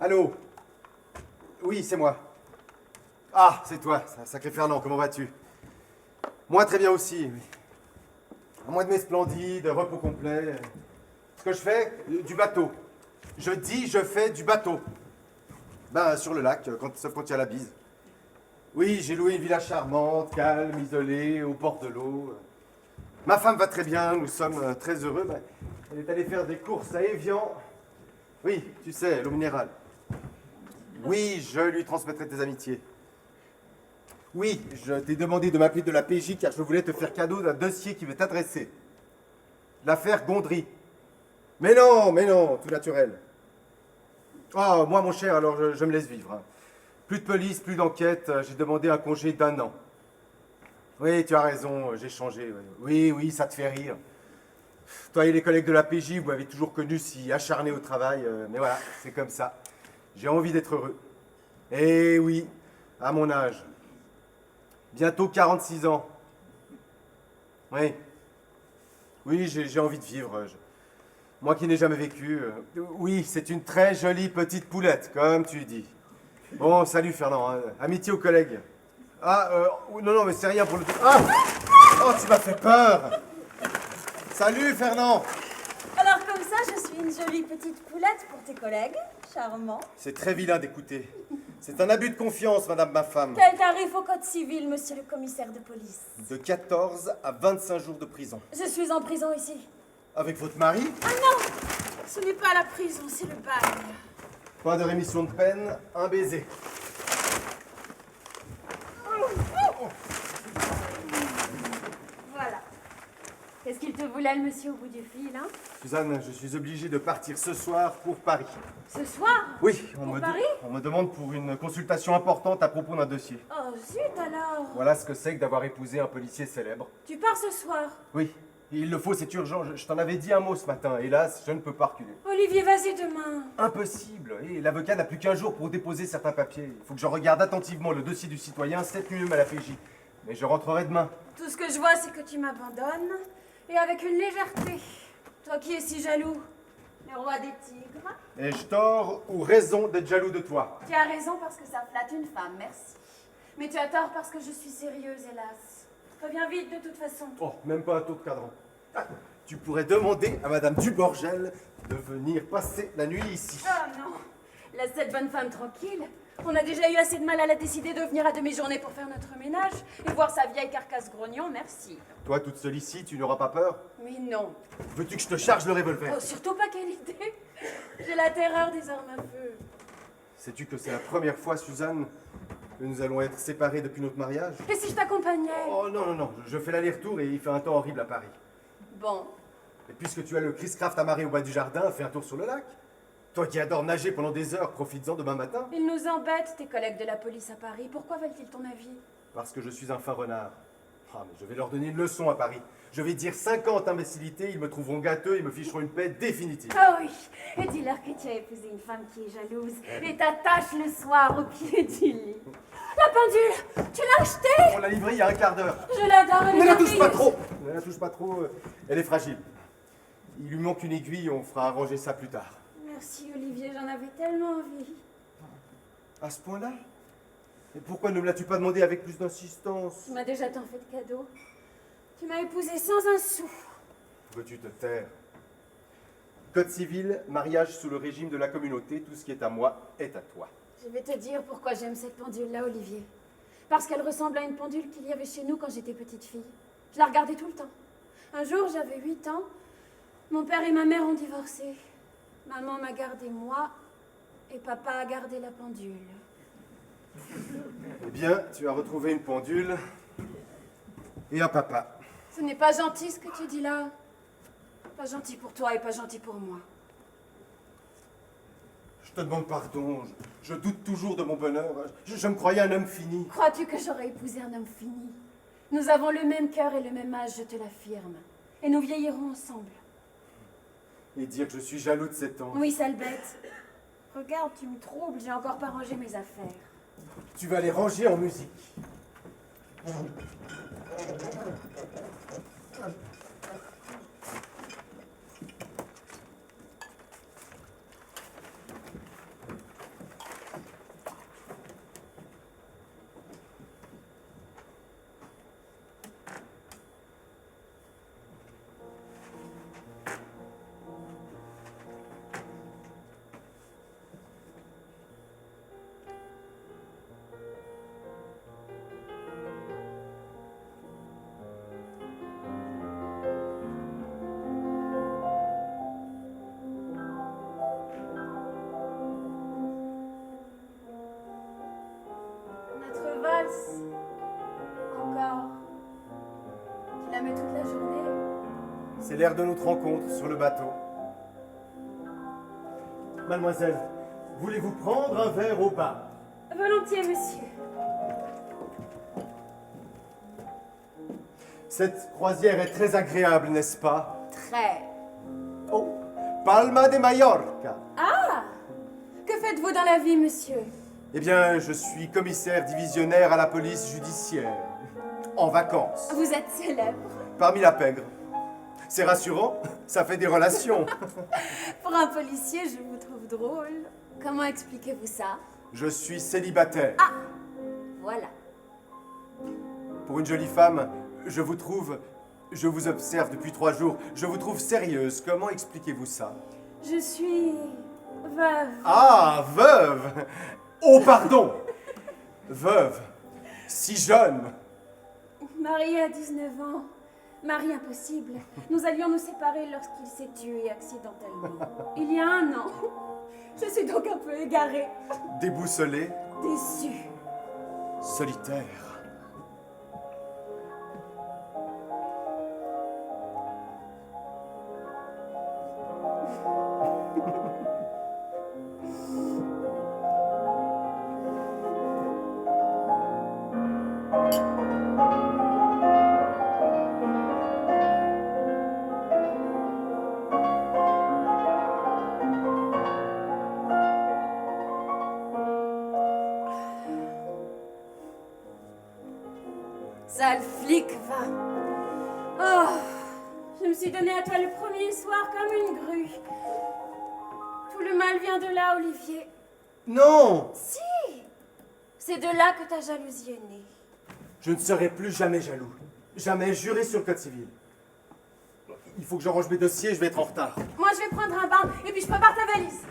Allô? Oui, c'est moi. Ah, c'est toi, sacré Fernand, comment vas-tu? Moi, très bien aussi, oui. À moins de mes splendides, repos complet. Ce que je fais, du bateau. Je dis, je fais du bateau. Ben, sur le lac, sauf quand il y a la bise. Oui, j'ai loué une villa charmante, calme, isolée, au bord de l'eau. Ma femme va très bien, nous sommes très heureux. Ben, elle est allée faire des courses à Évian. Oui, tu sais, l'eau minérale. Oui, je lui transmettrai tes amitiés. Oui, je t'ai demandé de m'appeler de la PJ car je voulais te faire cadeau d'un dossier qui m'est adressé. L'affaire Gondry. Mais non, tout naturel. Oh, moi mon cher, alors je me laisse vivre. Hein. Plus de police, plus d'enquête, j'ai demandé un congé d'1 an. Oui, tu as raison, j'ai changé. Oui, ça te fait rire. Toi et les collègues de la PJ, vous m'avez toujours connu si acharné au travail, mais voilà, c'est comme ça. J'ai envie d'être heureux. Eh oui, à mon âge. Bientôt 46 ans. Oui. Oui, j'ai envie de vivre. Moi qui n'ai jamais vécu. Oui, c'est une très jolie petite poulette, comme tu dis. Bon, salut Fernand. Hein. Amitié aux collègues. Ah, non, mais c'est rien pour le... Ah! Oh, tu m'as fait peur! Salut Fernand! Alors comme ça, je suis une jolie petite poulette pour tes collègues. Charmant. C'est très vilain d'écouter. C'est un abus de confiance, madame ma femme. Quel tarif au code civil, monsieur le commissaire de police? De 14 à 25 jours de prison. Je suis en prison ici. Avec votre mari? Ah non! Ce n'est pas la prison, c'est le bagne. Pas de rémission de peine, un baiser. Voilà. Qu'est-ce qu'il te voulait, le monsieur, au bout du fil, hein? Suzanne, je suis obligé de partir ce soir pour Paris. Ce soir? Oui, Paris? on me demande pour une consultation importante à propos d'un dossier. Oh, zut alors! Voilà ce que c'est que d'avoir épousé un policier célèbre. Tu pars ce soir? Oui, il le faut, c'est urgent. Je t'en avais dit un mot ce matin. Hélas, je ne peux pas reculer. Olivier, vas-y demain. Impossible. Et l'avocat n'a plus qu'un jour pour déposer certains papiers. Il faut que je regarde attentivement le dossier du citoyen, cette nuit même à la PJ. Mais je rentrerai demain. Tout ce que je vois, c'est que tu m'abandonnes. Et avec une légèreté. Toi qui es si jaloux. Le roi des tigres. Ai-je tort ou raison d'être jaloux de toi? Tu as raison parce que ça flatte une femme, merci. Mais tu as tort parce que je suis sérieuse, hélas. Reviens vite de toute façon. Oh, même pas un tour de cadran. Ah, tu pourrais demander à madame Duborgel de venir passer la nuit ici. Oh non. Laisse cette bonne femme tranquille. On a déjà eu assez de mal à la décider de venir à demi-journée pour faire notre ménage et voir sa vieille carcasse grognon, merci. Toi, toute seule ici, tu n'auras pas peur? Mais non. Veux-tu que je te charge le revolver? Oh, surtout pas, quelle idée. J'ai la terreur des armes à feu. Sais-tu que c'est la première fois, Suzanne, que nous allons être séparés depuis notre mariage? Et si je t'accompagnais? Oh non, je fais l'aller-retour et il fait un temps horrible à Paris. Bon. Et puisque tu as le Chris Craft amarré au bas du jardin, fais un tour sur le lac. Toi qui adores nager pendant des heures, profites-en demain matin. Ils nous embêtent, tes collègues de la police à Paris. Pourquoi veulent-ils ton avis? Parce que je suis un fin renard. Ah, mais je vais leur donner une leçon à Paris. Je vais dire 50 imbécilités, ils me trouveront gâteux et me ficheront une paix définitive. Ah oui, et dis-leur que tu as épousé une femme qui est jalouse et t'attaches le soir au pied du lit. La pendule, tu l'as achetée? On l'a livrée il y a un quart d'heure. Je l'adore, elle est Ne la touche pas merveilleuse. trop. Ne la touche pas trop, elle est fragile. Il lui manque une aiguille, on fera arranger ça plus tard. Merci Olivier, j'en avais tellement envie. À ce point-là? Et pourquoi ne me l'as-tu pas demandé avec plus d'insistance? Tu m'as déjà tant fait de cadeaux. Tu m'as épousé sans un sou. Veux-tu te taire? Code civil, mariage sous le régime de la communauté, tout ce qui est à moi est à toi. Je vais te dire pourquoi j'aime cette pendule-là, Olivier. Parce qu'elle ressemble à une pendule qu'il y avait chez nous quand j'étais petite fille. Je la regardais tout le temps. Un jour, j'avais 8 ans. Mon père et ma mère ont divorcé. Maman m'a gardé moi et papa a gardé la pendule. Eh bien, tu as retrouvé une pendule et un papa. Ce n'est pas gentil ce que tu dis là. Pas gentil pour toi et pas gentil pour moi. Je te demande pardon, je doute toujours de mon bonheur. Je me croyais un homme fini. Crois-tu que j'aurais épousé un homme fini? Nous avons le même cœur et le même âge, je te l'affirme. Et nous vieillirons ensemble. Et dire que je suis jaloux de cet ange. Oui, sale bête. Regarde, tu me troubles, j'ai encore pas rangé mes affaires. Tu vas les ranger en musique. Notre valse. Encore. Tu la mets toute la journée. C'est l'heure de notre rencontre sur le bateau. Mademoiselle, voulez-vous prendre un verre au bar? Volontiers, monsieur. Cette croisière est très agréable, n'est-ce pas? Très. Oh, Palma de Mallorca. Ah! Que faites-vous dans la vie, monsieur? Eh bien, je suis commissaire divisionnaire à la police judiciaire. En vacances. Vous êtes célèbre. Parmi la pègre. C'est rassurant, ça fait des relations. Pour un policier, je vous trouve drôle. Comment expliquez-vous ça? Je suis célibataire. Ah! Voilà. Pour une jolie femme, je vous observe depuis 3 jours, je vous trouve sérieuse. Comment expliquez-vous ça? Je suis veuve. Ah, veuve! Oh, pardon! Veuve, si jeune. Mariée à 19 ans. Mari impossible. Nous allions nous séparer lorsqu'il s'est tué accidentellement. Il y a 1 an. Je suis donc un peu égarée. Déboussolée, Déçue. solitaire. Sale flic, va. Oh, je me suis donné à toi le premier soir comme une grue. Tout le mal vient de là, Olivier. Non! Si! C'est de là que ta jalousie est née. Je ne serai plus jamais jaloux. Jamais, juré sur le code civil. Il faut que je range mes dossiers, je vais être en retard. Moi, je vais prendre un bain et puis je prépare ta valise.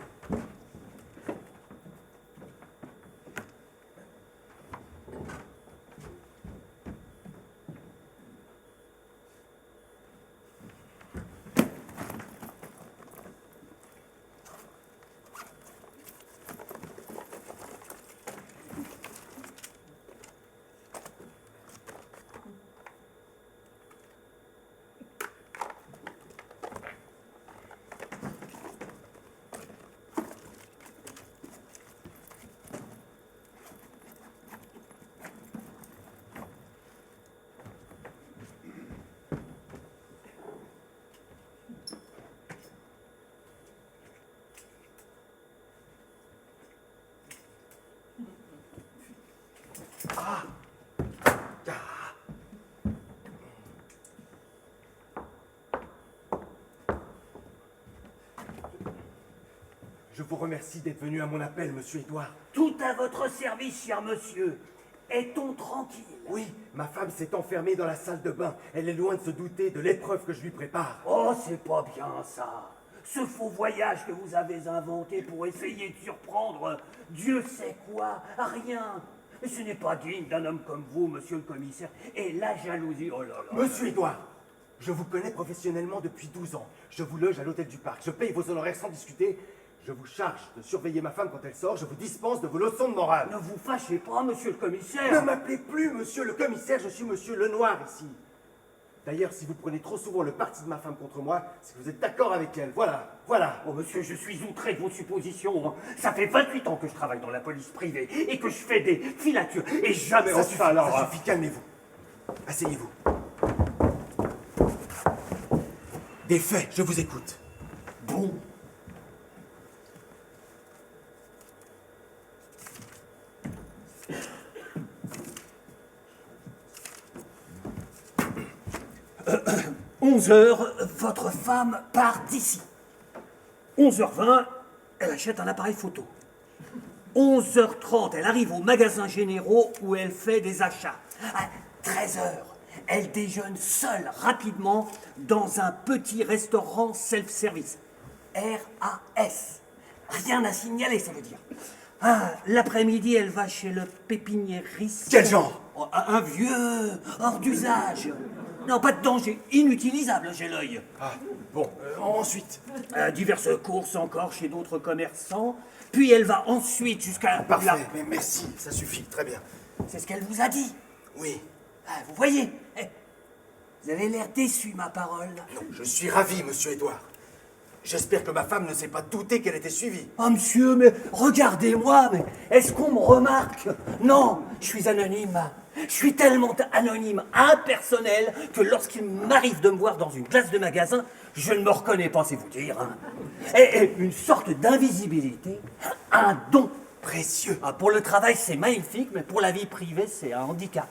Je vous remercie d'être venu à mon appel, monsieur Édouard. Tout à votre service, cher monsieur. Est-on tranquille? Oui, ma femme s'est enfermée dans la salle de bain. Elle est loin de se douter de l'épreuve que je lui prépare. Oh, c'est pas bien ça. Ce faux voyage que vous avez inventé pour essayer de surprendre Dieu sait quoi, rien. Mais ce n'est pas digne d'un homme comme vous, monsieur le commissaire. Et la jalousie, oh là là. Monsieur Édouard, je vous connais professionnellement depuis 12 ans. Je vous loge à l'hôtel du Parc. Je paye vos honoraires sans discuter. Je vous charge de surveiller ma femme quand elle sort. Je vous dispense de vos leçons de morale. Ne vous fâchez pas, monsieur le Ne commissaire. m'appelez plus monsieur le commissaire, je suis monsieur Lenoir ici. D'ailleurs, si vous prenez trop souvent le parti de ma femme contre moi, c'est que vous êtes d'accord avec elle. Voilà, voilà. Oh monsieur, je suis outré de vos suppositions. Ça fait 28 ans que je travaille dans la police privée et que je fais des filatures. Et jamais Ça suffit, calmez-vous. Asseyez-vous. Des faits, je vous écoute. Bon. « 11h, votre femme part d'ici. 11h20, elle achète un appareil photo. 11h30, elle arrive au magasin généraux où elle fait des achats. À 13h, elle déjeune seule, rapidement, dans un petit restaurant self-service. RAS. Rien à signaler, ça veut dire. Ah, l'après-midi, elle va chez le pépiniériste. Quel genre? Oh, un vieux, hors d'usage. Non, pas de danger, inutilisable, j'ai l'œil. Ah, bon, ensuite. Diverses courses encore chez d'autres commerçants. Puis elle va ensuite jusqu'à... Parfait, mais merci, ça suffit, très bien. C'est ce qu'elle vous a dit. Oui. Ah, vous voyez, vous avez l'air déçu, ma parole. Non, je suis ravi, monsieur Édouard. J'espère que ma femme ne s'est pas doutée qu'elle était suivie. Oh, monsieur, mais regardez-moi, mais est-ce qu'on me remarque? Non, je suis anonyme. Je suis tellement anonyme, impersonnel, que lorsqu'il m'arrive de me voir dans une glace de magasin, je ne me reconnais pas, c'est vous dire. Hein. Et une sorte d'invisibilité, un don Précieux. Ah, pour le travail, c'est magnifique, mais pour la vie privée, c'est un handicap.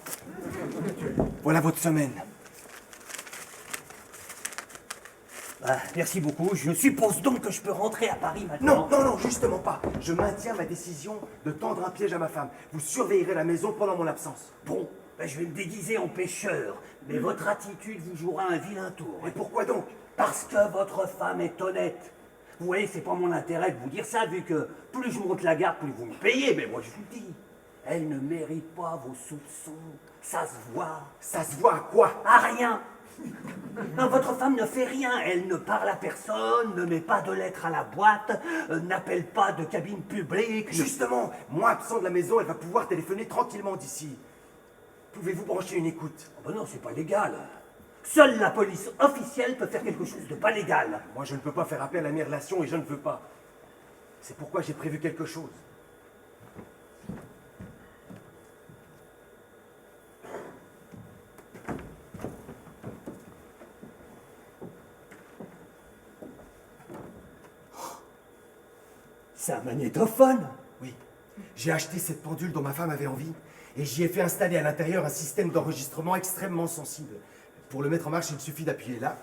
Voilà votre semaine. Ah, merci beaucoup. Je suppose donc que je peux rentrer à Paris maintenant. Non, justement pas. Je maintiens ma décision de tendre un piège à ma femme. Vous surveillerez la maison pendant mon absence. Bon, ben, je vais me déguiser en pêcheur, mais votre attitude vous jouera un vilain tour. Et pourquoi donc? Parce que votre femme est honnête. Vous voyez, c'est pas mon intérêt de vous dire ça, vu que plus je monte la garde, plus vous me payez, mais moi je vous le dis. Elle ne mérite pas vos soupçons. Ça se voit. Ça se voit à quoi? À rien. Non, votre femme ne fait rien. Elle ne parle à personne, ne met pas de lettres à la boîte, n'appelle pas de cabine publique. Justement, moi absent de la maison, elle va pouvoir téléphoner tranquillement d'ici. Pouvez-vous brancher une écoute? Oh ben non, c'est pas légal. Seule la police officielle peut faire quelque chose de pas légal. Moi, je ne peux pas faire appel à mes relations et je ne veux pas. C'est pourquoi j'ai prévu quelque chose. C'est un magnétophone. Oui, j'ai acheté cette pendule dont ma femme avait envie et j'y ai fait installer à l'intérieur un système d'enregistrement extrêmement sensible. Pour le mettre en marche, il suffit d'appuyer là.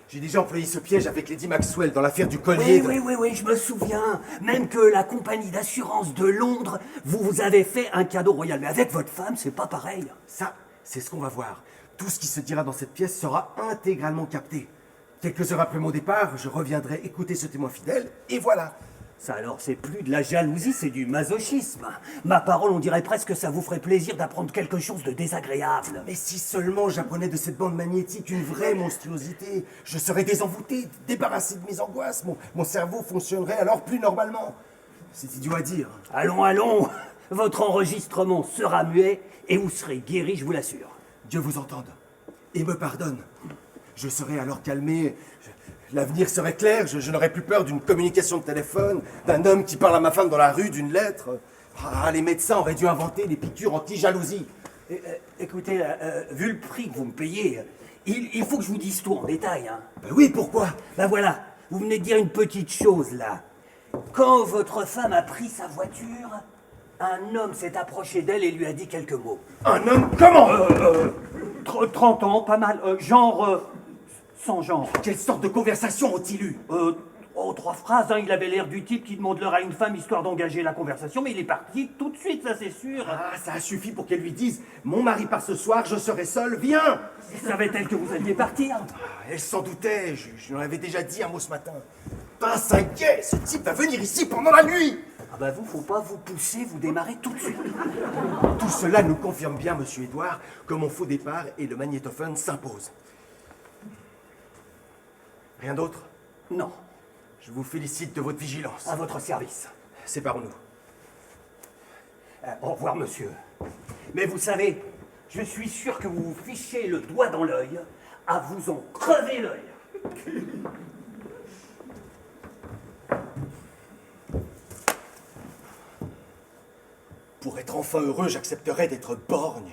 J'ai déjà employé ce piège avec Lady Maxwell dans l'affaire du collier. Oui, je me souviens. Même que la compagnie d'assurance de Londres vous avez fait un cadeau royal. Mais avec votre femme, c'est pas pareil. Ça, c'est ce qu'on va voir. Tout ce qui se dira dans cette pièce sera intégralement capté. Quelques heures après mon départ, je reviendrai écouter ce témoin fidèle, et voilà. Ça alors, c'est plus de la jalousie, c'est du masochisme. Ma parole, on dirait presque que ça vous ferait plaisir d'apprendre quelque chose de désagréable. Mais si seulement j'apprenais de cette bande magnétique une vraie monstruosité, je serais désenvoûté, débarrassé de mes angoisses. Mon cerveau fonctionnerait alors plus normalement. C'est idiot à dire. Allons. Votre enregistrement sera muet et vous serez guéri, je vous l'assure. Dieu vous entende et me pardonne. Je serai alors calmé. L'avenir serait clair, je n'aurais plus peur d'une communication de téléphone, d'un homme qui parle à ma femme dans la rue, d'une lettre. Ah, les médecins auraient dû inventer les piqûres anti-jalousie. Écoutez, vu le prix que vous me payez, il faut que je vous dise tout en détail. Hein. Ben oui, pourquoi? Ben voilà, vous venez de dire une petite chose là. Quand votre femme a pris sa voiture, un homme s'est approché d'elle et lui a dit quelques mots. Un homme comment? 30 ans, pas mal, sans genre. Quelle sorte de conversation ont-ils eu? 3 phrases, hein. Il avait l'air du type qui demande l'heure à une femme histoire d'engager la conversation, mais il est parti tout de suite, ça c'est sûr. Ah, ça a suffi pour qu'elle lui dise « Mon mari part ce soir, je serai seul, viens !» Savait-elle que vous alliez partir? Elle s'en doutait, je lui en avais déjà dit un mot ce matin. Pas s'inquiète, ce type va venir ici pendant la nuit. Ah bah vous, faut pas vous pousser, vous démarrez tout de suite. Tout cela nous confirme bien, monsieur Édouard, que mon faux départ et le magnétophone s'imposent. Rien d'autre? Non, Je vous félicite de votre vigilance. à votre service. Séparons-nous. Au revoir, monsieur. Mais vous savez, je suis sûr que vous vous fichez le doigt dans l'œil à vous en crever l'œil. Pour être enfin heureux, j'accepterais d'être borgne.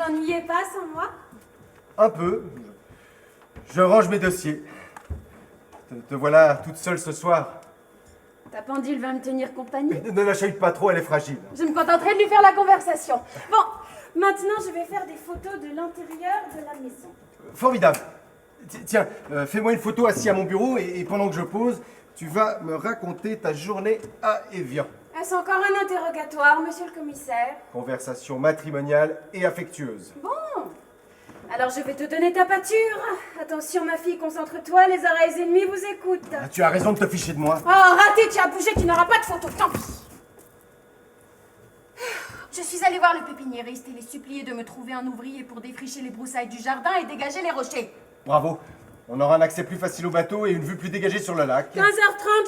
t'ennuyez pas sans moi? Un peu. Je range mes dossiers. Te voilà toute seule ce soir. Ta pendule va me tenir compagnie. Ne la chahute pas trop, elle est fragile. Je me contenterai de lui faire la conversation. Bon, maintenant je vais faire des photos de l'intérieur de la maison. Formidable. Tiens, fais-moi une photo assis à mon bureau et pendant que je pose, tu vas me raconter ta journée à Évian. Est-ce encore un interrogatoire, monsieur le commissaire? Conversation matrimoniale et affectueuse. Bon, alors je vais te donner ta pâture. Attention ma fille, concentre-toi, les oreilles ennemies vous écoutent. Ah, tu as raison de te ficher de moi. Oh, raté, tu as bougé, tu n'auras pas de photo, tant pis. Je suis allée voir le pépiniériste et les supplier de me trouver un ouvrier pour défricher les broussailles du jardin et dégager les rochers. Bravo. On aura un accès plus facile au bateau et une vue plus dégagée sur le lac. 15h30,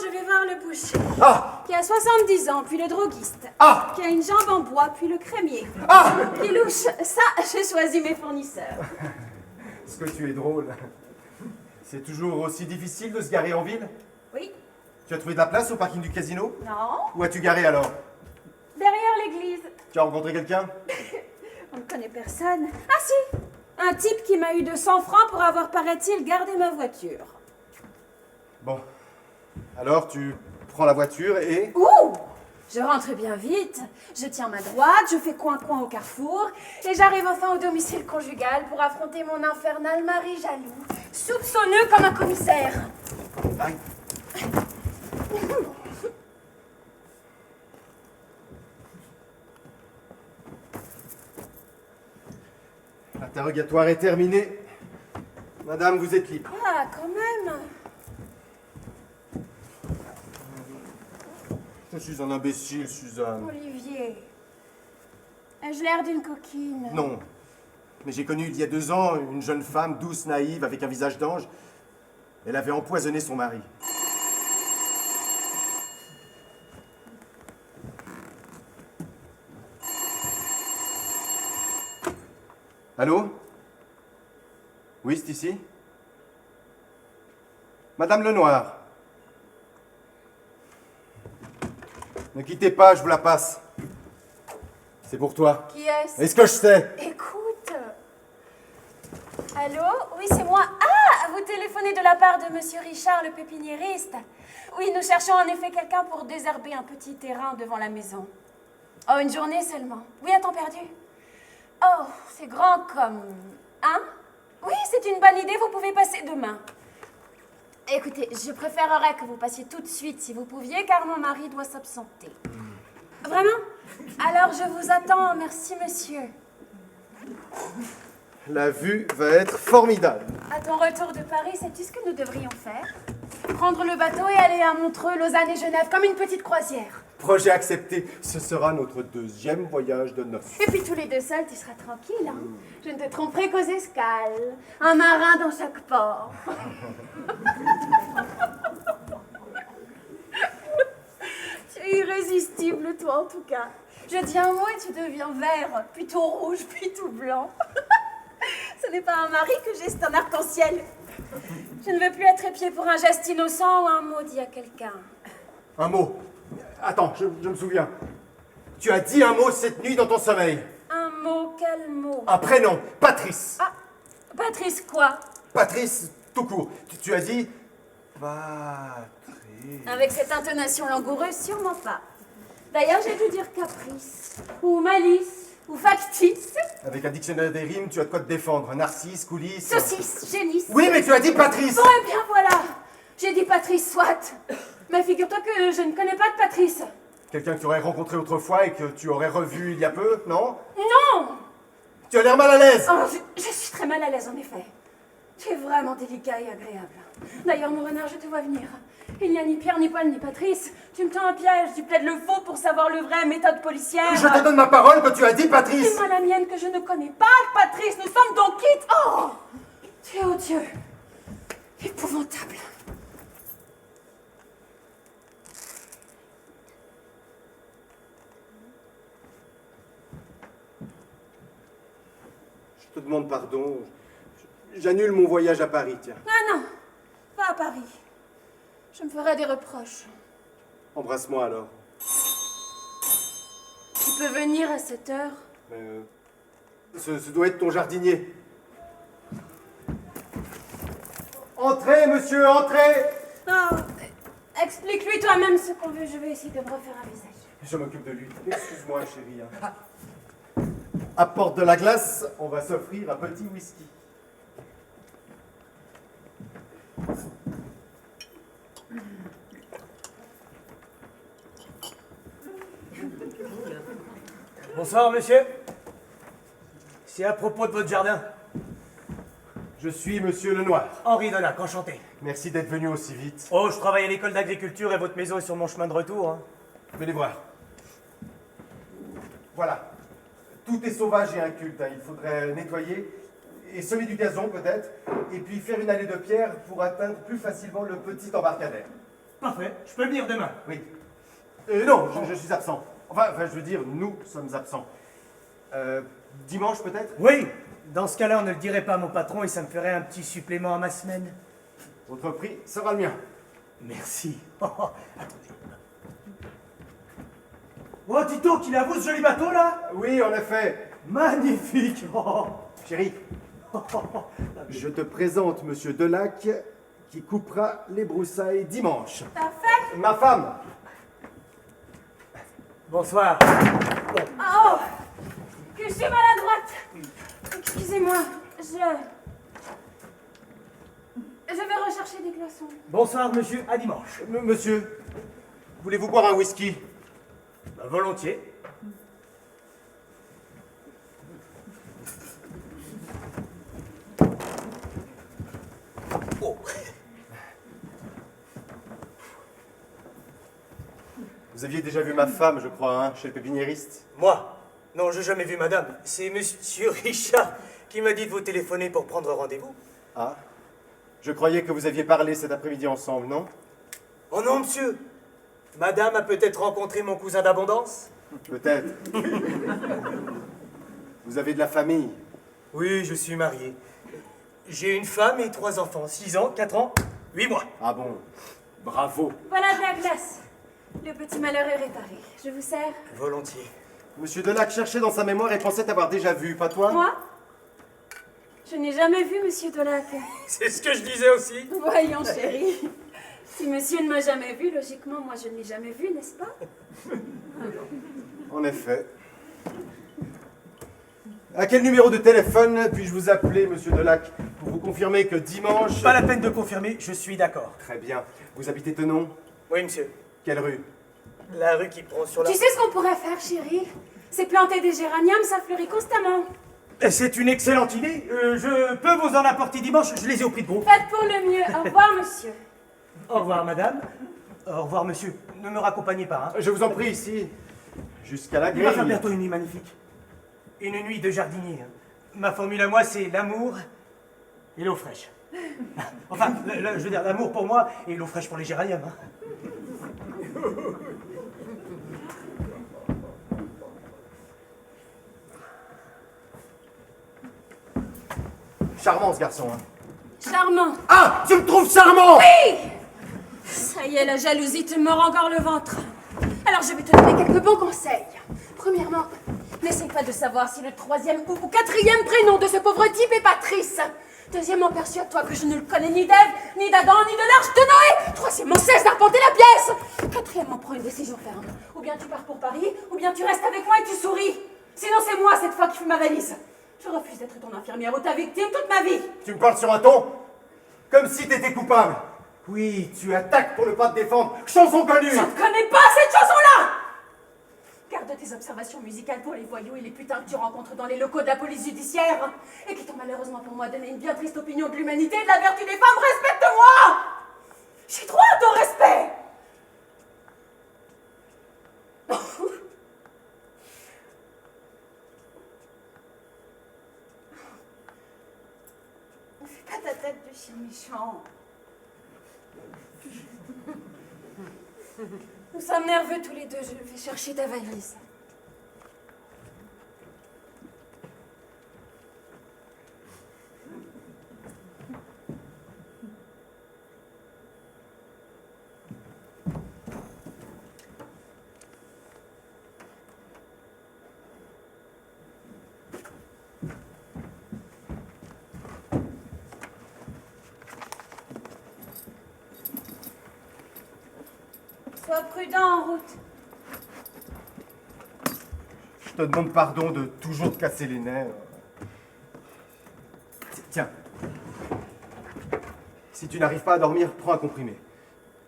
je vais voir le boucher. Ah! Qui a 70 ans, puis le droguiste. Ah! Qui a une jambe en bois, puis le crémier. Ah! Qui louche. Ça, j'ai choisi mes fournisseurs. Est-ce que tu es drôle? C'est toujours aussi difficile de se garer en ville? Oui? Tu as trouvé de la place au parking du casino? Non? Où as-tu garé alors? Derrière l'église. Tu as rencontré quelqu'un? On ne connaît personne. Ah si! Un type qui m'a eu 200 francs pour avoir, paraît-il, gardé ma voiture. Bon. Alors tu prends la voiture et... Ouh! Je rentre bien vite, je tiens ma droite, je fais coin-coin au carrefour, et j'arrive enfin au domicile conjugal pour affronter mon infernal mari jaloux, soupçonneux comme un commissaire. Aïe. L'interrogatoire est terminé. Madame, vous êtes libre. Ah, quand même! Je suis un imbécile, Suzanne. Olivier, ai-je l'air d'une coquine? Non. Mais j'ai connu il y a 2 ans une jeune femme douce, naïve, avec un visage d'ange. Elle avait empoisonné son mari. Allô? Oui, c'est ici? Madame Lenoir. Ne quittez pas, je vous la passe. C'est pour toi. Qui est-ce? Est-ce que je sais? Écoute. Allô? Oui, c'est moi. Ah, vous téléphonez de la part de monsieur Richard, le pépiniériste. Oui, nous cherchons en effet quelqu'un pour désherber un petit terrain devant la maison. Oh, une journée seulement. Oui, à temps perdu. Oh, c'est grand comme... Hein? Oui, c'est une bonne idée, vous pouvez passer demain. Écoutez, je préférerais que vous passiez tout de suite si vous pouviez, car mon mari doit s'absenter. Vraiment? Alors je vous attends, merci monsieur. La vue va être formidable. À ton retour de Paris, sais-tu ce que nous devrions faire? Prendre le bateau et aller à Montreux, Lausanne et Genève, comme une petite croisière. Projet accepté. Ce sera notre 2e voyage de noces. Et puis tous les deux seuls, tu seras tranquille, hein? Je ne te tromperai qu'aux escales. Un marin dans chaque port. Tu es irrésistible, toi, en tout cas. Je dis un mot et tu deviens vert, puis tout rouge, puis tout blanc. Ce n'est pas un mari que j'ai, c'est un arc-en-ciel. Je ne veux plus être épiée pour un geste innocent ou un mot dit à quelqu'un. Un mot. Attends, je me souviens. Tu as dit un mot cette nuit dans ton sommeil. Un mot, quel mot? Un prénom. Patrice. Ah, Patrice quoi? Patrice, tout court. Tu as dit... Patrice. Avec cette intonation langoureuse, sûrement pas. D'ailleurs, j'ai dû dire caprice, ou malice, ou factice. Avec un dictionnaire des rimes, tu as de quoi te défendre. Narcisse, coulisse... Saucisse, génisse. Oui, mais tu as dit Patrice. Bon, eh bien voilà. J'ai dit Patrice, soit. Mais figure-toi que je ne connais pas de Patrice. Quelqu'un que tu aurais rencontré autrefois et que tu aurais revu il y a peu, non? Non. Tu as l'air mal à l'aise. Oh, je suis très mal à l'aise, en effet. Tu es vraiment délicat et agréable. D'ailleurs, mon renard, je te vois venir. Il n'y a ni Pierre, ni Paul, ni Patrice. Tu me tends un piège, tu plaides le faux pour savoir le vrai, méthode policière. Je te donne ma parole que tu as dit Patrice. Et moi la mienne que je ne connais pas, Patrice. Nous sommes donc quittes. Oh, tu es odieux. Épouvantable. Je te demande pardon. J'annule mon voyage à Paris, tiens. Ah non, pas à Paris. Je me ferai des reproches. Embrasse-moi alors. Tu peux venir à cette heure? Ce doit être ton jardinier. Entrez, monsieur, entrez! Oh, explique-lui toi-même ce qu'on veut, je vais essayer de me refaire un visage. Je m'occupe de lui. Excuse-moi, chérie. Apporte de la glace, on va s'offrir un petit whisky. Bonsoir, monsieur. C'est à propos de votre jardin. Je suis monsieur Lenoir. Henri Delac, enchanté. Merci d'être venu aussi vite. Oh, je travaille à l'école d'agriculture et votre maison est sur mon chemin de retour. Hein. Venez voir. Voilà. Tout est sauvage et inculte. Il faudrait nettoyer et semer du gazon peut-être, et puis faire une allée de pierre pour atteindre plus facilement le petit embarcadère. Parfait, je peux venir demain. Oui. Non, je suis absent. Enfin, je veux dire, nous sommes absents. Dimanche peut-être? Oui, dans ce cas-là, on ne le dirait pas à mon patron et ça me ferait un petit supplément à ma semaine. Votre prix sera le mien. Merci. Oh, Tito, qu'il est à vous ce joli bateau là? Oui, en effet. Magnifique. Chérie, je te présente monsieur Delac qui coupera les broussailles dimanche. Ta femme? Ma femme. Bonsoir. Oh, que je suis maladroite. Excusez-moi, je vais rechercher des glaçons. Bonsoir, monsieur, à dimanche. Monsieur, voulez-vous boire un whisky? Bah, volontiers. Oh. Vous aviez déjà vu ma femme, je crois, hein, chez le pépiniériste? Moi? Non, j'ai jamais vu madame. C'est monsieur Richard qui m'a dit de vous téléphoner pour prendre rendez-vous. Ah, je croyais que vous aviez parlé cet après-midi ensemble, non? Oh non, monsieur. Madame a peut-être rencontré mon cousin d'abondance? Peut-être. Vous avez de la famille? Oui, je suis marié. J'ai une femme et 3 enfants. 6 ans, 4 ans, 8 mois. Ah bon, bravo. Voilà de la glace. Le petit malheur est réparé. Je vous sers? Volontiers. Monsieur Delac cherchait dans sa mémoire et pensait t'avoir déjà vu, pas toi? Moi? Je n'ai jamais vu monsieur Delac. C'est ce que je disais aussi. Voyons, chérie. Si monsieur ne m'a jamais vu, logiquement, moi je ne l'ai jamais vu, n'est-ce pas? En effet. À quel numéro de téléphone puis-je vous appeler, monsieur Delac, pour vous confirmer que dimanche... Pas la peine de confirmer, je suis d'accord. Très bien. Vous habitez Tenon? Oui, monsieur. Quelle rue? La rue qui prend sur la... Tu sais ce qu'on pourrait faire, chérie? C'est planter des géraniums, ça fleurit constamment. C'est une excellente idée. Je peux vous en apporter dimanche, je les ai au prix de gros. Faites pour le mieux. Au revoir, monsieur. Au revoir, madame. Au revoir, monsieur. Ne me raccompagnez pas, hein. Je vous en prie, ici. Jusqu'à la Il grille. va faire bientôt une nuit magnifique. Une nuit de jardinier. Hein. Ma formule à moi, c'est l'amour et l'eau fraîche. Enfin, je veux dire, l'amour pour moi et l'eau fraîche pour les géraniums. Hein. Charmant, ce garçon. Hein. Charmant. Ah, tu me trouves charmant? Oui! Ça y est, la jalousie te mord encore le ventre. Alors je vais te donner quelques bons conseils. Premièrement, n'essaye pas de savoir si le 3e ou 4e prénom de ce pauvre type est Patrice. Deuxièmement, persuade-toi que je ne le connais ni d'Ève, ni d'Adam, ni de l'Arche de Noé. Troisièmement, cesse d'arpenter la pièce. Quatrièmement, prends une décision ferme. Ou bien tu pars pour Paris, ou bien tu restes avec moi et tu souris. Sinon, c'est moi cette fois qui fais ma valise. Je refuse d'être ton infirmière ou ta victime toute ma vie. Tu me parles sur un ton comme si t'étais coupable. Oui, tu attaques pour ne pas te défendre. Chanson connue. Je ne connais pas cette chanson-là. Garde tes observations musicales pour les voyous et les putains que tu rencontres dans les locaux de la police judiciaire et qui t'ont malheureusement pour moi donné une bien triste opinion de l'humanité et de la vertu des femmes. Respecte-moi. J'ai droit à ton respect. Fais pas ta tête de chien méchant. Nous sommes nerveux tous les deux, je vais chercher ta valise. Sois prudent en route. Je te demande pardon de toujours te casser les nerfs. Tiens. Si tu n'arrives pas à dormir, prends un comprimé.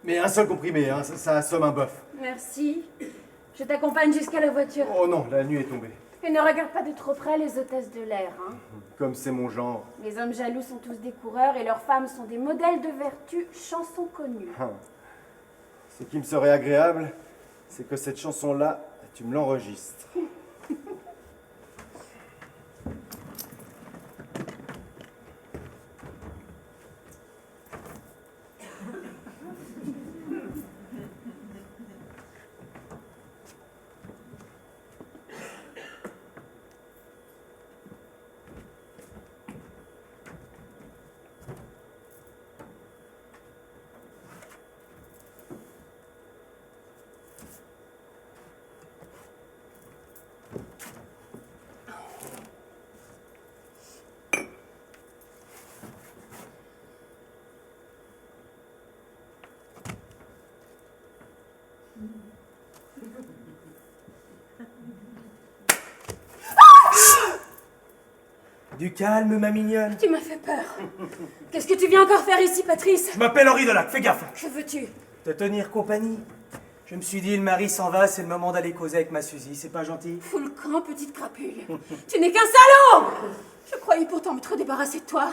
Mais un seul comprimé, hein, ça assomme un bœuf. Merci. Je t'accompagne jusqu'à la voiture. Oh non, la nuit est tombée. Et ne regarde pas de trop près les hôtesses de l'air, hein. Comme c'est mon genre. Les hommes jaloux sont tous des coureurs et leurs femmes sont des modèles de vertu, chansons connues. Ce qui me serait agréable, c'est que cette chanson-là, tu me l'enregistres. Du calme, ma mignonne. Tu m'as fait peur. Qu'est-ce que tu viens encore faire ici, Patrice? Je m'appelle Henri Delac, fais gaffe. Que veux-tu? Te tenir compagnie. Je me suis dit, le mari s'en va, c'est le moment d'aller causer avec ma Suzy, c'est pas gentil? Fous le camp, petite crapule. Tu n'es qu'un salaud! Je croyais pourtant m'être débarrassé de toi.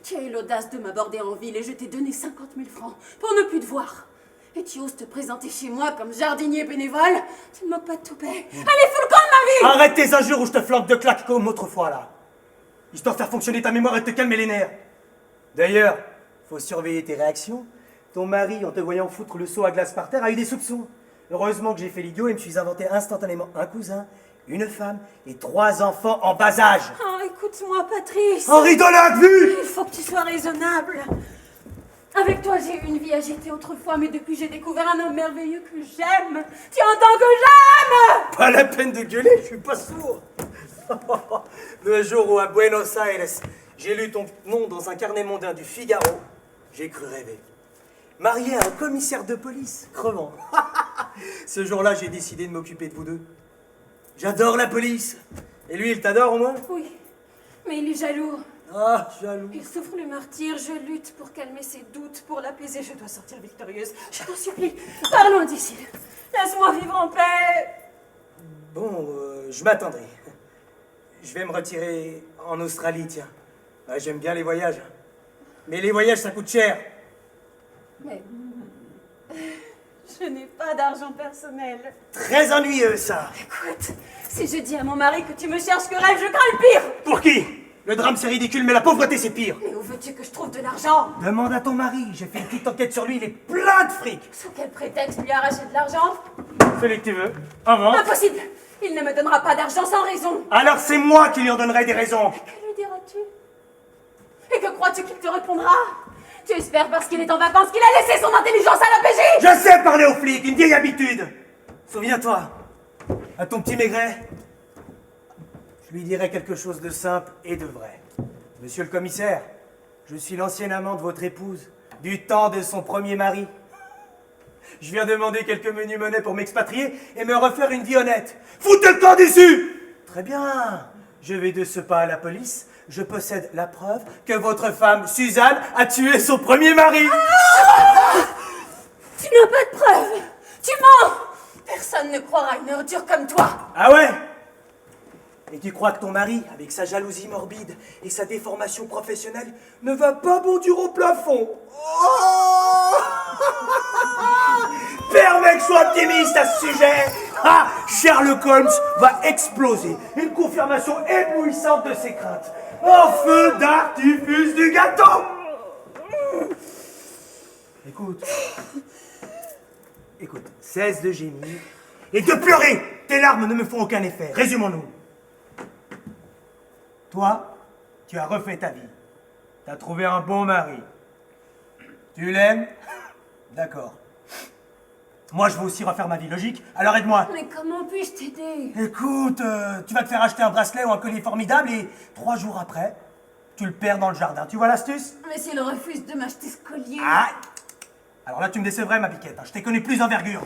Tu as eu l'audace de m'aborder en ville et je t'ai donné 50 000 francs pour ne plus te voir. Et tu oses te présenter chez moi comme jardinier bénévole? Tu ne moques pas de tout paix. Allez, fous le camp de ma vie! Arrête tes injures ou je te flanque de claques comme autrefois, là. Histoire de faire fonctionner ta mémoire et de te calmer les nerfs. D'ailleurs, faut surveiller tes réactions. Ton mari, en te voyant foutre le seau à glace par terre, a eu des soupçons. Heureusement que j'ai fait l'idiot et me suis inventé instantanément un cousin, une femme et 3 enfants en bas âge. Oh, écoute-moi, Patrice. Henri Dolac, vu! Il faut que tu sois raisonnable. Avec toi, j'ai eu une vie agitée autrefois, mais depuis, j'ai découvert un homme merveilleux que j'aime. Tu entends que j'aime? Pas la peine de gueuler, je suis pas sourd. Le jour où à Buenos Aires, j'ai lu ton nom dans un carnet mondain du Figaro, j'ai cru rêver. Marié à un commissaire de police, crevant. Ce jour-là, j'ai décidé de m'occuper de vous deux. J'adore la police. Et lui, il t'adore au moins? Oui, mais il est jaloux. Ah, jaloux. Il souffre le martyre, je lutte pour calmer ses doutes, pour l'apaiser. Je dois sortir victorieuse. Je t'en supplie, parlons d'ici. Laisse-moi vivre en paix. Bon, je m'attendrai. Je vais me retirer en Australie, tiens. Ouais, j'aime bien les voyages. Mais les voyages, ça coûte cher. Mais je n'ai pas d'argent personnel. Très ennuyeux, ça. Écoute, si je dis à mon mari que tu me cherches querelle, je crains le pire. Pour qui? Le drame, c'est ridicule, mais la pauvreté, c'est pire. Mais où veux-tu que je trouve de l'argent? Demande à ton mari. J'ai fait une petite enquête sur lui, il est plein de fric. Sous quel prétexte lui arracher de l'argent? Fais-le que tu veux. Avant. Impossible. Il ne me donnera pas d'argent sans raison. Alors c'est moi qui lui en donnerai des raisons. Que lui diras-tu? Et que crois-tu qu'il te répondra? Tu espères parce qu'il est en vacances qu'il a laissé son intelligence à la PJ? Je sais parler aux flics, une vieille habitude. Souviens-toi, à ton petit Maigret, je lui dirai quelque chose de simple et de vrai. Monsieur le commissaire, je suis l'ancien amant de votre épouse, du temps de son premier mari. Je viens demander quelques menus monnaies pour m'expatrier et me refaire une vie honnête. Foutez le camp d'ici! Très bien. Je vais de ce pas à la police. Je possède la preuve que votre femme, Suzanne, a tué son premier mari. Tu n'as pas de preuves. Tu mens. Personne ne croira une ordure comme toi. Ah ouais? Et tu crois que ton mari, avec sa jalousie morbide et sa déformation professionnelle, ne va pas bondir au plafond? Oh! Permets que je sois optimiste à ce sujet. Ah, Sherlock Holmes va exploser. Une confirmation éblouissante de ses craintes. En feu d'artifice du gâteau. Écoute. Écoute, cesse de gémir et de pleurer. Tes larmes ne me font aucun effet. Résumons-nous. Toi, tu as refait ta vie. Tu as trouvé un bon mari. Tu l'aimes? D'accord. Moi, je veux aussi refaire ma vie, logique? Alors aide-moi. Mais comment puis-je t'aider? Écoute, tu vas te faire acheter un bracelet ou un collier formidable et 3 jours après, tu le perds dans le jardin. Tu vois l'astuce? Mais s'il refuse de m'acheter ce collier... Ah! Alors là, tu me décevrais, ma piquette. Hein. Je t'ai connu plus d'envergure.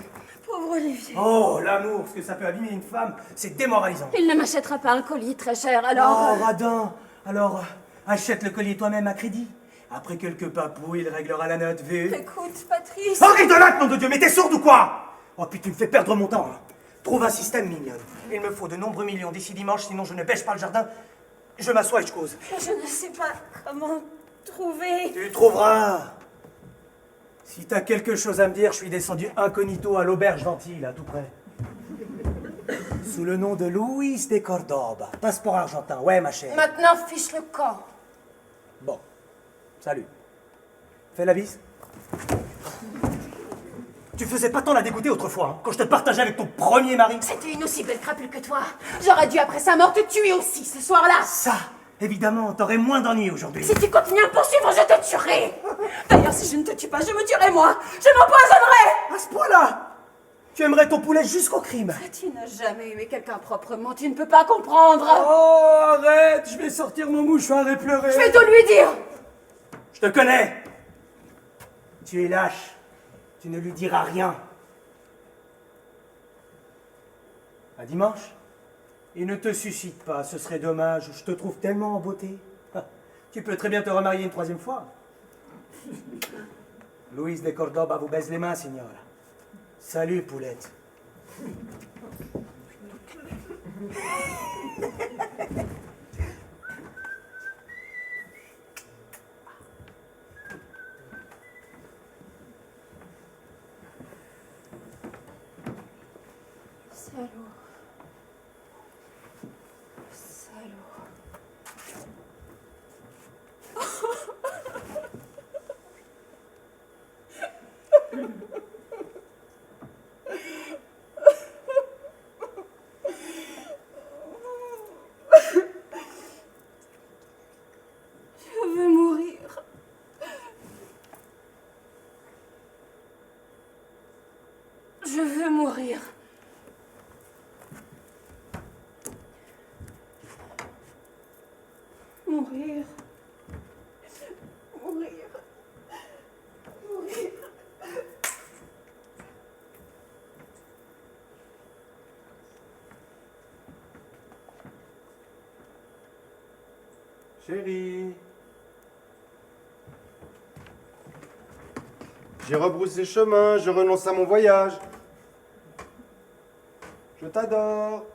Pauvre Olivier. Oh, l'amour, ce que ça peut abîmer une femme, c'est démoralisant. Il ne m'achètera pas un collier très cher, alors... Oh, radin. Alors, achète le collier toi-même à crédit. Après quelques papous, il réglera la note, vu. Écoute, Patrice... Oh, rigolade, nom de Dieu, mais t'es sourde ou quoi? Oh, puis tu me fais perdre mon temps. Hein. Trouve un système, mignonne. Il me faut de nombreux millions d'ici dimanche, sinon je ne bêche pas le jardin. Je m'assois et je cause. Je ne sais pas comment trouver... Tu trouveras. Si t'as quelque chose à me dire, je suis descendu incognito à l'auberge d'Antilles, là, tout près. Sous le nom de Luis de Cordoba. Passeport argentin, ouais, ma chère. Maintenant, fiche le camp. Bon. Salut. Fais la bise. Tu faisais pas tant la dégoûter autrefois, hein, quand je te partageais avec ton premier mari. C'était une aussi belle crapule que toi. J'aurais dû, après sa mort, te tuer aussi, ce soir-là. Ça, évidemment, t'aurais moins d'ennuis aujourd'hui. Si tu continues à me poursuivre, je te tuerai. D'ailleurs, si je ne te tue pas, je me tuerai moi. Je m'empoisonnerai. À ce point-là, tu aimerais ton poulet jusqu'au crime. Tu n'as jamais aimé quelqu'un proprement, tu ne peux pas comprendre. Oh, arrête, je vais sortir mon mouchoir et pleurer. Je vais tout lui dire. Je te connais. Tu es lâche. Tu ne lui diras rien. À dimanche. Et ne te suscite pas, ce serait dommage. Je te trouve tellement en beauté. Tu peux très bien te remarier une troisième fois. Luis de Cordoba vous baise les mains, signora. Salut, poulette. Salaud. Salaud. Je veux mourir. Je veux mourir. Mourir. Mourir. Mourir. Chérie. J'ai rebroussé chemin, je renonce à mon voyage. Je t'adore.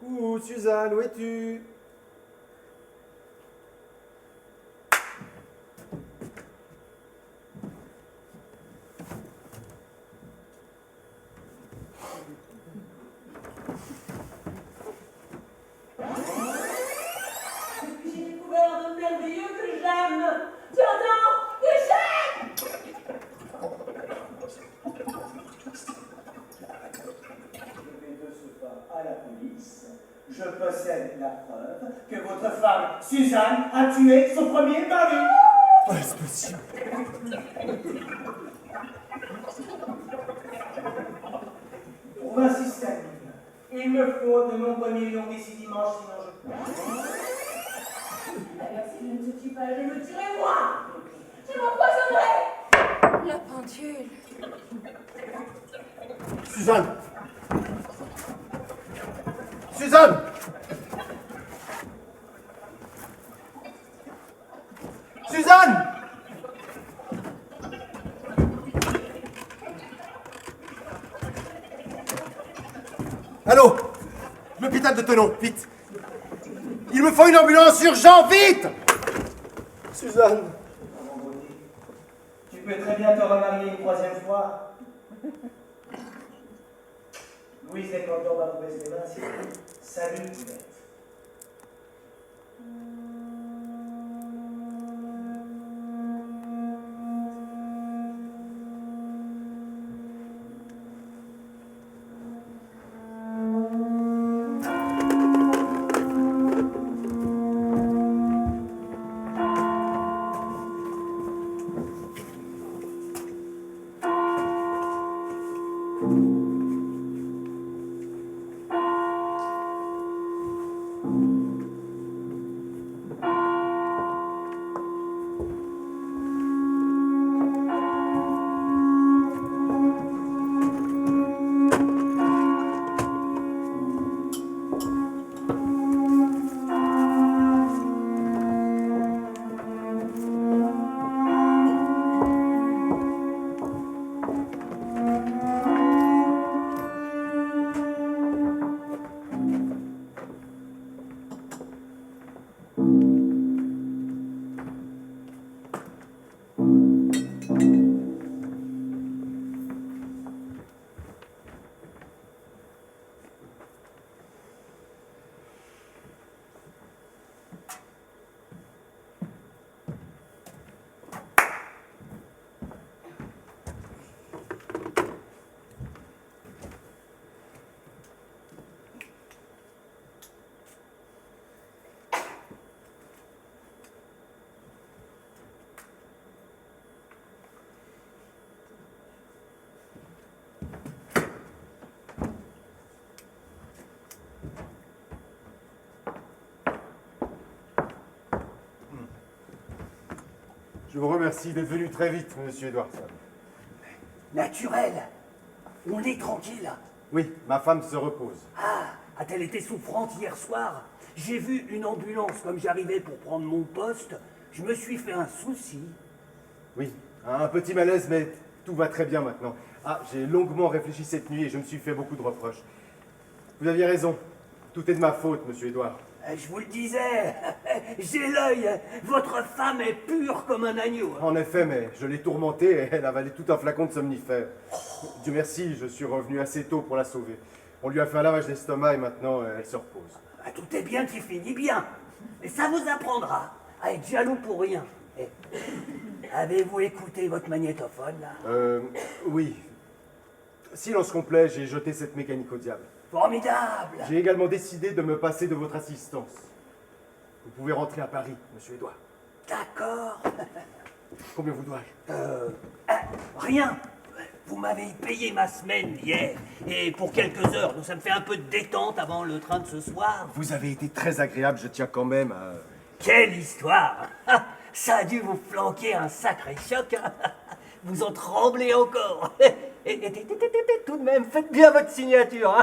Ouh, Suzanne, où es-tu? J'ai découvert un homme merveilleux que j'aime. Tu entends? Que j'aime. Je vais de ce pas à la police. Je possède la preuve que votre femme, Suzanne, a tué son premier mari. Oh, c'est possible. Trouve un système. Il me faut de nombreux millions d'ici dimanche, sinon je... D'ailleurs, si je ne te tue pas, je me tuerai moi. Je m'empoisonnerai. La pendule. Suzanne. Suzanne. Suzanne. Allô? L'hôpital de Tenon, vite. Il me faut une ambulance urgente, vite. Suzanne. Tu peux très bien te remarier une troisième fois. Louise de Cordoba vous baisse les mains, c'est tout. Salut, poulette. Je vous remercie d'être venu très vite, monsieur Edwardson. Naturel. On est tranquille. Oui, ma femme se repose. Ah, a-t-elle été souffrante hier soir? J'ai vu une ambulance comme j'arrivais pour prendre mon poste. Je me suis fait un souci. Oui, un petit malaise, mais tout va très bien maintenant. Ah, j'ai longuement réfléchi cette nuit et je me suis fait beaucoup de reproches. Vous aviez raison. Tout est de ma faute, monsieur Edouard. Je vous le disais, j'ai l'œil. Votre femme est pure comme un agneau. En effet, mais je l'ai tourmentée et elle avalait tout un flacon de somnifère. Dieu merci, je suis revenu assez tôt pour la sauver. On lui a fait un lavage d'estomac et maintenant elle se repose. Ah, tout est bien qui finit bien. Et ça vous apprendra à être jaloux pour rien. Et avez-vous écouté votre magnétophone, là? Oui. Silence complet, j'ai jeté cette mécanique au diable. Formidable. J'ai également décidé de me passer de votre assistance. Vous pouvez rentrer à Paris, monsieur Edouard. D'accord. Combien vous dois-je? Rien. Vous m'avez payé ma semaine hier. Et pour quelques heures, donc ça me fait un peu de détente avant le train de ce soir. Vous avez été très agréable, je tiens quand même à... Quelle histoire. Ça a dû vous flanquer un sacré choc. Vous en tremblez encore. Et tout de même, faites bien votre signature.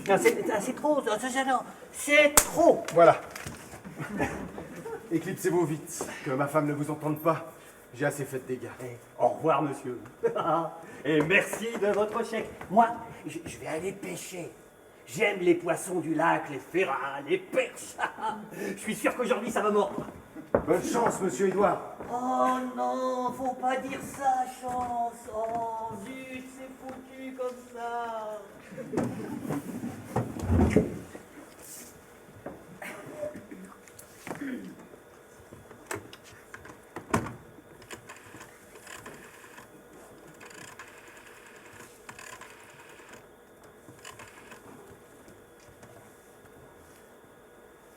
Non, c'est trop, c'est trop. Voilà. Éclipsez-vous vite, que ma femme ne vous entende pas. J'ai assez fait de dégâts. Au revoir, monsieur. Et merci de votre chèque. Moi, je vais aller pêcher. J'aime les poissons du lac, les ferrats, les perches. Je suis sûr qu'aujourd'hui, ça va mordre. Bonne chance, monsieur Edouard. Oh non, faut pas dire ça, chance. Oh zut, c'est foutu comme ça.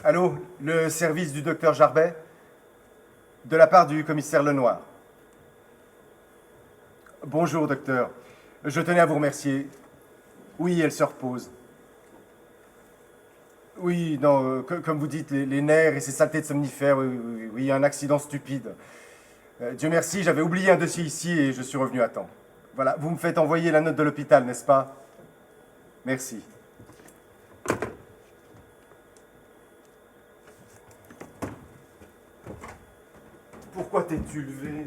Allô, le service du docteur Jarbet? De la part du commissaire Lenoir. Bonjour, docteur. Je tenais à vous remercier. Oui, elle se repose. Oui, non, comme vous dites, les nerfs et ces saletés de somnifères, oui, un accident stupide. Dieu merci, j'avais oublié un dossier ici et je suis revenu à temps. Voilà, vous me faites envoyer la note de l'hôpital, n'est-ce pas? Merci. Pourquoi t'es-tu levé?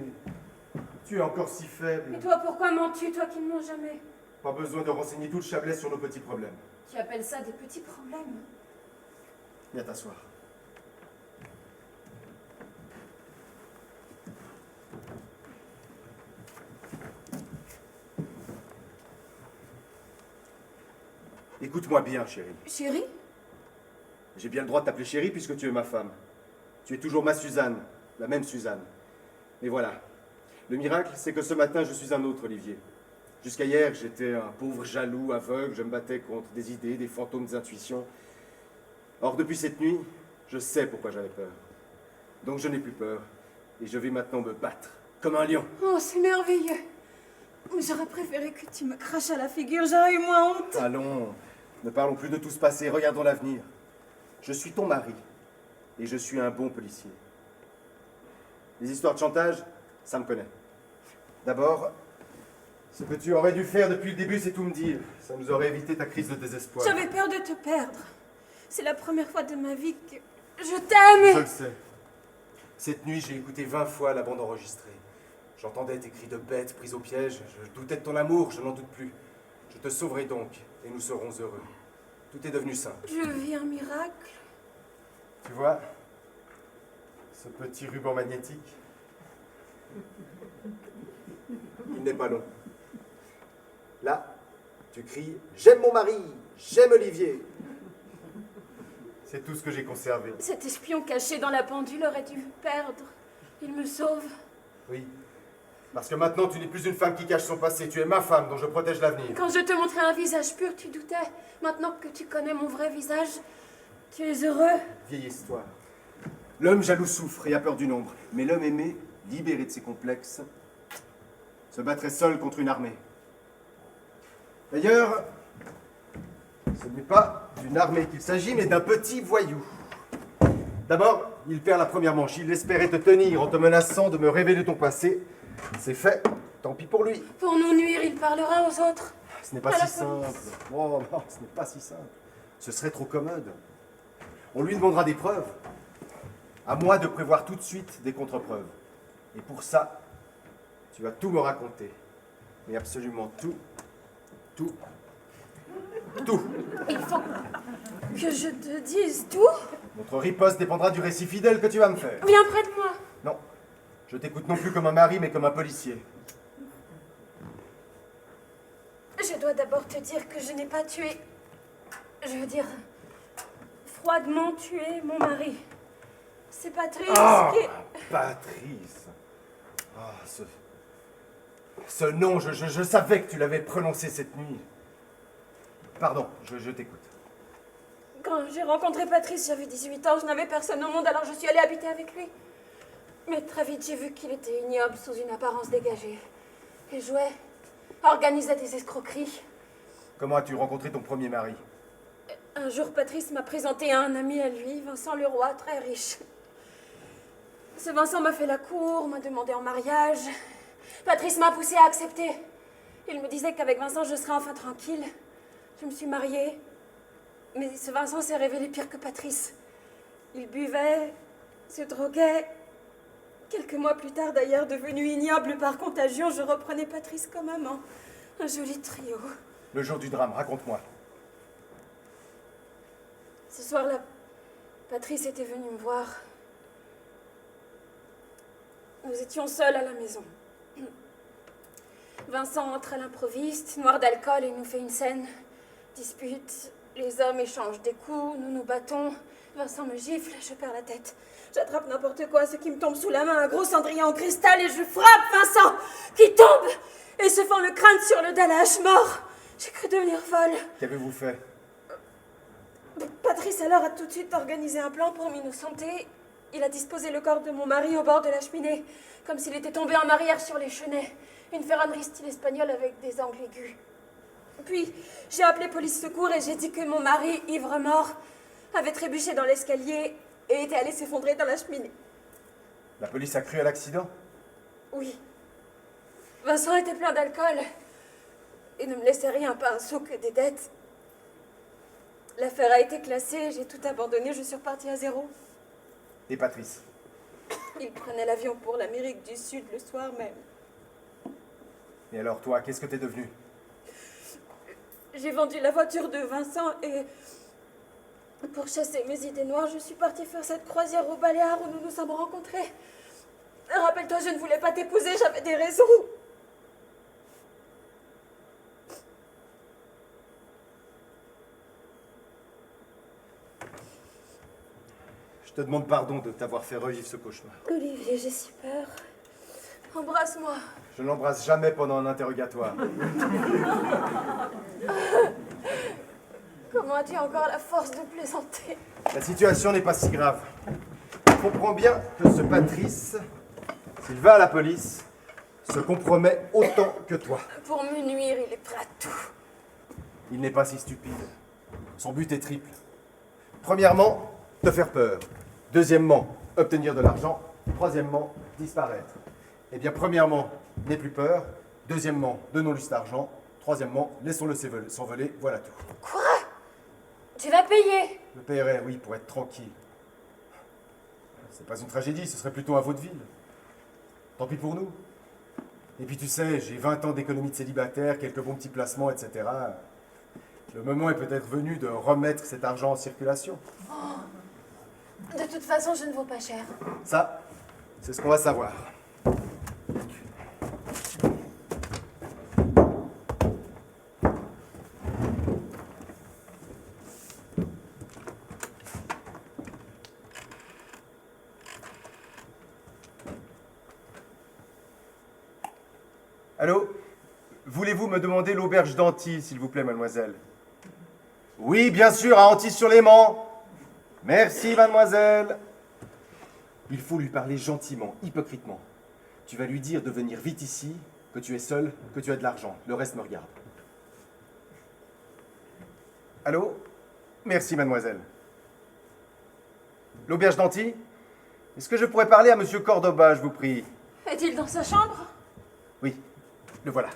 Tu es encore si faible. Et toi, pourquoi mens-tu, toi qui ne mens jamais? Pas besoin de renseigner tout le Chablais sur nos petits problèmes. Tu appelles ça des petits problèmes? Viens t'asseoir. Écoute-moi bien, chérie. Chérie? J'ai bien le droit de t'appeler chérie puisque tu es ma femme. Tu es toujours ma Suzanne, la même Suzanne. Mais voilà, le miracle, c'est que ce matin, je suis un autre Olivier. Jusqu'à hier, j'étais un pauvre jaloux, aveugle, je me battais contre des idées, des fantômes, des intuitions. Or, depuis cette nuit, je sais pourquoi j'avais peur. Donc je n'ai plus peur, et je vais maintenant me battre, comme un lion. Oh, c'est merveilleux. Mais j'aurais préféré que tu me craches à la figure, j'aurais eu moins honte. Allons, ne parlons plus de tout ce passé, regardons l'avenir. Je suis ton mari, et je suis un bon policier. Les histoires de chantage, ça me connaît. D'abord, ce que tu aurais dû faire depuis le début, c'est tout me dire. Ça nous aurait évité ta crise de désespoir. J'avais peur de te perdre. C'est la première fois de ma vie que je t'aime. Je le sais. Cette nuit, j'ai écouté 20 fois la bande enregistrée. J'entendais tes cris de bête prise au piège. Je doutais de ton amour, je n'en doute plus. Je te sauverai donc, et nous serons heureux. Tout est devenu simple. Je vis un miracle. Tu vois, ce petit ruban magnétique, il n'est pas long. Là, tu cries « J'aime mon mari, j'aime Olivier ». C'est tout ce que j'ai conservé. Cet espion caché dans la pendule aurait dû me perdre. Il me sauve. Oui, parce que maintenant, tu n'es plus une femme qui cache son passé. Tu es ma femme dont je protège l'avenir. Quand je te montrais un visage pur, tu doutais. Maintenant que tu connais mon vrai visage, tu es heureux. Vieille histoire. L'homme jaloux souffre et a peur du nombre. Mais l'homme aimé, libéré de ses complexes, se battrait seul contre une armée. D'ailleurs, ce n'est pas d'une armée qu'il s'agit, mais d'un petit voyou. D'abord, il perd la première manche. Il espérait te tenir en te menaçant de me révéler ton passé. C'est fait. Tant pis pour lui. Pour nous nuire, il parlera aux autres. Ce n'est pas si simple. Oh non, ce n'est pas si simple. Ce serait trop commode. On lui demandera des preuves. À moi de prévoir tout de suite des contre-preuves. Et pour ça, tu vas tout me raconter. Mais absolument tout. Tout. Tout. Il faut que je te dise tout. Notre riposte dépendra du récit fidèle que tu vas me faire. Viens près de moi. Non, je t'écoute non plus comme un mari, mais comme un policier. Je dois d'abord te dire que je n'ai pas tué. Je veux dire, froidement tué mon mari. C'est Patrice qui... Patrice. Ah, ce nom, je savais que tu l'avais prononcé cette nuit. Pardon, je t'écoute. Quand j'ai rencontré Patrice, j'avais 18 ans, je n'avais personne au monde, alors je suis allée habiter avec lui. Mais très vite, j'ai vu qu'il était ignoble sous une apparence dégagée. Il jouait, organisait des escroqueries. Comment as-tu rencontré ton premier mari? Un jour, Patrice m'a présenté à un ami à lui, Vincent Leroy, très riche. Ce Vincent m'a fait la cour, m'a demandé en mariage. Patrice m'a poussé à accepter. Il me disait qu'avec Vincent, je serais enfin tranquille. Je me suis mariée. Mais ce Vincent s'est révélé pire que Patrice. Il buvait, se droguait. Quelques mois plus tard, d'ailleurs, devenu ignoble par contagion, je reprenais Patrice comme amant. Un joli trio. Le jour du drame, raconte-moi. Ce soir-là, Patrice était venu me voir. Nous étions seuls à la maison. Vincent entre à l'improviste, noir d'alcool, et nous fait une scène. Dispute, les hommes échangent des coups, nous nous battons. Vincent me gifle, je perds la tête. J'attrape n'importe quoi, ce qui me tombe sous la main, un gros cendrier en cristal, et je frappe Vincent, qui tombe et se fend le crâne sur le dallage, mort. J'ai cru devenir folle. Qu'avez-vous fait? Patrice alors a tout de suite organisé un plan pour m'innocenter. Il a disposé le corps de mon mari au bord de la cheminée, comme s'il était tombé en arrière sur les chenets. Une ferronnerie style espagnol avec des angles aigus. Puis, j'ai appelé police secours et j'ai dit que mon mari, ivre mort, avait trébuché dans l'escalier et était allé s'effondrer dans la cheminée. La police a cru à l'accident? Oui. Vincent était plein d'alcool et ne me laissait rien, pas un sou que des dettes. L'affaire a été classée, j'ai tout abandonné, je suis repartie à zéro. Et Patrice? Il prenait l'avion pour l'Amérique du Sud le soir même. Et alors toi, qu'est-ce que t'es devenu? J'ai vendu la voiture de Vincent et pour chasser mes idées noires, je suis partie faire cette croisière aux Baléares où nous nous sommes rencontrés. Rappelle-toi, je ne voulais pas t'épouser, j'avais des raisons. Je te demande pardon de t'avoir fait revivre ce cauchemar. Olivier, j'ai si peur. Embrasse-moi. Je ne l'embrasse jamais pendant un interrogatoire. Comment as-tu encore la force de plaisanter? La situation n'est pas si grave. Comprends bien que ce Patrice, s'il va à la police, se compromet autant que toi. Pour me nuire, il est prêt à tout. Il n'est pas si stupide. Son but est triple. Premièrement, te faire peur. Deuxièmement, obtenir de l'argent. Troisièmement, disparaître. Eh bien, premièrement, n'aie plus peur. Deuxièmement, donnons-lui cet argent. Troisièmement, laissons-le s'envoler. Voilà tout. Quoi? Tu vas payer? Je paierai, oui, pour être tranquille. C'est pas une tragédie, ce serait plutôt un vaudeville. Tant pis pour nous. Et puis tu sais, j'ai 20 ans d'économie de célibataire, quelques bons petits placements, etc. Le moment est peut-être venu de remettre cet argent en circulation. De toute façon, je ne vaux pas cher. Ça, c'est ce qu'on va savoir. Allô? Voulez-vous me demander l'auberge d'Antille, s'il vous plaît, mademoiselle? Oui, bien sûr, à Antille-sur-Léman. Merci, mademoiselle. Il faut lui parler gentiment, hypocritement. Tu vas lui dire de venir vite ici, que tu es seul, que tu as de l'argent. Le reste me regarde. Allô? Merci, mademoiselle. L'auberge d'Antilles? Est-ce que je pourrais parler à Monsieur Cordoba, je vous prie? Est-il dans sa chambre? Oui, le voilà.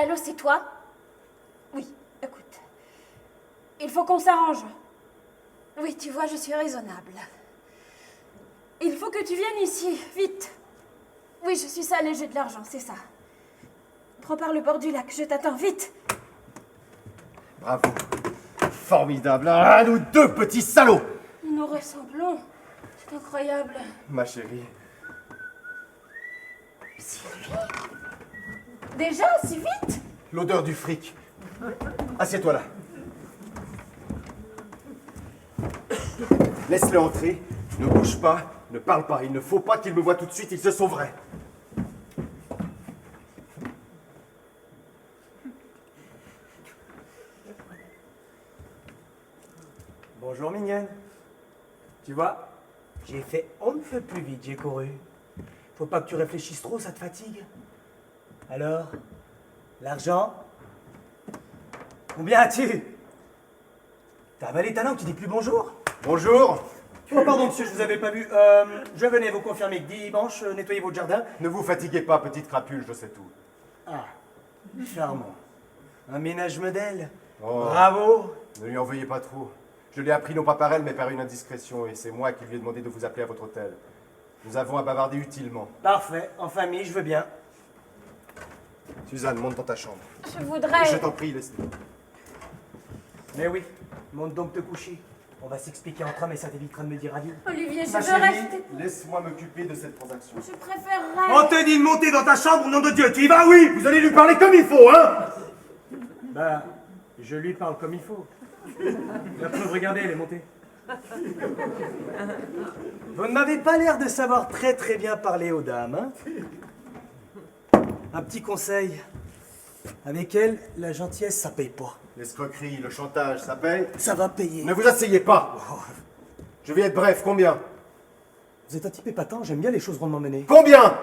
Allô, c'est toi? Oui, écoute. Il faut qu'on s'arrange. Oui, tu vois, je suis raisonnable. Il faut que tu viennes ici, vite. Oui, je suis sale et j'ai de l'argent, c'est ça. Prends par le bord du lac, je t'attends, vite. Bravo. Formidable. Ah, nous deux petits salauds. Nous nous ressemblons. C'est incroyable. Ma chérie. Déjà, si vite? L'odeur du fric. Assieds-toi là. Laisse-le entrer. Ne bouge pas. Ne parle pas. Il ne faut pas qu'il me voie tout de suite. Il se sauverait. Bonjour mignonne. Tu vois, j'ai fait on ne peut plus vite, j'ai couru. Faut pas que tu réfléchisses trop, ça te fatigue. Alors, l'argent? Combien as-tu? T'as avalé ta langue, tu dis plus bonjour? Bonjour. Oh pardon monsieur, je vous avais pas vu. Je venais vous confirmer que dimanche, nettoyez votre jardin. Ne vous fatiguez pas, petite crapule, je sais tout. Ah, charmant. Un ménage modèle. Oh. Bravo. Ne lui en veuillez pas trop. Je l'ai appris non pas par elle, mais par une indiscrétion, et c'est moi qui lui ai demandé de vous appeler à votre hôtel. Nous avons à bavarder utilement. Parfait, en famille, je veux bien. Suzanne, monte dans ta chambre. Je voudrais... Je t'en prie, laisse-nous. Mais oui, monte donc te coucher. On va s'expliquer entre hommes et ça t'évitera de me dire adieu. Olivier, je Ma veux chérie, rester... laisse-moi m'occuper de cette transaction. Je préférerais... On te dit de monter dans ta chambre, nom de Dieu, tu y vas, oui? Vous allez lui parler comme il faut, hein? Bah, je lui parle comme il faut. La preuve, regardez, elle est montée. Vous ne m'avez pas l'air de savoir très très bien parler aux dames, hein? Un petit conseil. Avec elle, la gentillesse, ça paye pas. L'escroquerie, le chantage, ça paye? Ça va payer. Ne vous asseyez pas. Je vais être bref, combien? Vous êtes un type épatant, j'aime bien les choses rondement menées. Combien?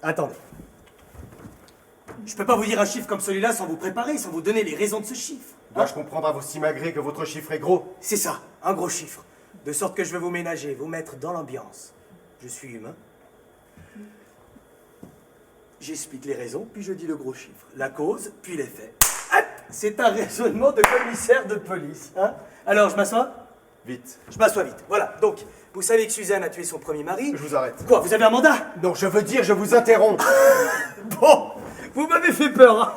Attendez. Je peux pas vous dire un chiffre comme celui-là sans vous préparer, sans vous donner les raisons de ce chiffre. Dois-je comprendre à vos simagrées que votre chiffre est gros? C'est ça, un gros chiffre. De sorte que je vais vous ménager, vous mettre dans l'ambiance. Je suis humain. J'explique les raisons, puis je dis le gros chiffre. La cause, puis les faits. Hop, c'est un raisonnement de commissaire de police. Hein? Alors, je m'assois? Vite. Je m'assois vite. Voilà, donc, vous savez que Suzanne a tué son premier mari. Je vous arrête. Quoi, vous avez un mandat? Non, je veux dire, je vous interromps. Bon, vous m'avez fait peur, hein?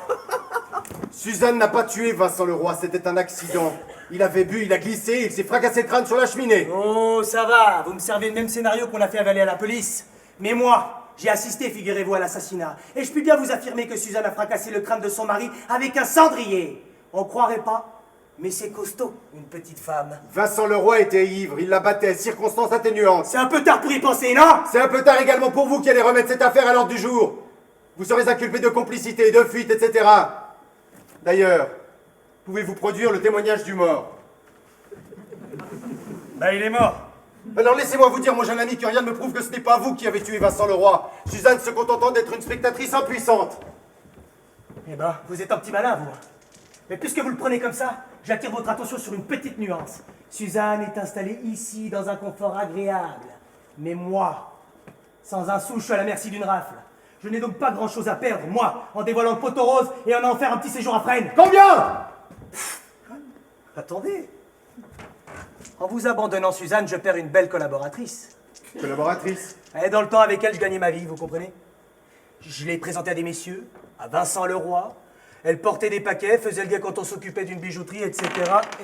Suzanne n'a pas tué Vincent Leroy, c'était un accident. Il avait bu, il a glissé, il s'est fracassé le crâne sur la cheminée. Oh, ça va, vous me servez le même scénario qu'on a fait avaler à la police. Mais moi, j'ai assisté, figurez-vous, à l'assassinat. Et je puis bien vous affirmer que Suzanne a fracassé le crâne de son mari avec un cendrier. On croirait pas, mais c'est costaud, une petite femme. Vincent Leroy était ivre, il la battait, circonstance atténuante. C'est un peu tard pour y penser, non? C'est un peu tard également pour vous qui allez remettre cette affaire à l'ordre du jour. Vous serez inculpé de complicité, de fuite, etc. D'ailleurs, pouvez-vous produire le témoignage du mort? Bah, il est mort. Alors laissez-moi vous dire, mon jeune ami, que rien ne me prouve que ce n'est pas vous qui avez tué Vincent Leroy. Suzanne se contentant d'être une spectatrice impuissante. Eh ben, vous êtes un petit malin, vous. Mais puisque vous le prenez comme ça, j'attire votre attention sur une petite nuance. Suzanne est installée ici, dans un confort agréable. Mais moi, sans un sou, je suis à la merci d'une rafle. Je n'ai donc pas grand-chose à perdre, moi, en dévoilant le poteau rose et en allant faire un petit séjour à Fresnes. Combien? Attendez. En vous abandonnant, Suzanne, je perds une belle collaboratrice. Collaboratrice. Et dans le temps, avec elle, je gagnais ma vie, vous comprenez? Je l'ai présentée à des messieurs, à Vincent Leroy. Elle portait des paquets, faisait le gars quand on s'occupait d'une bijouterie, etc.,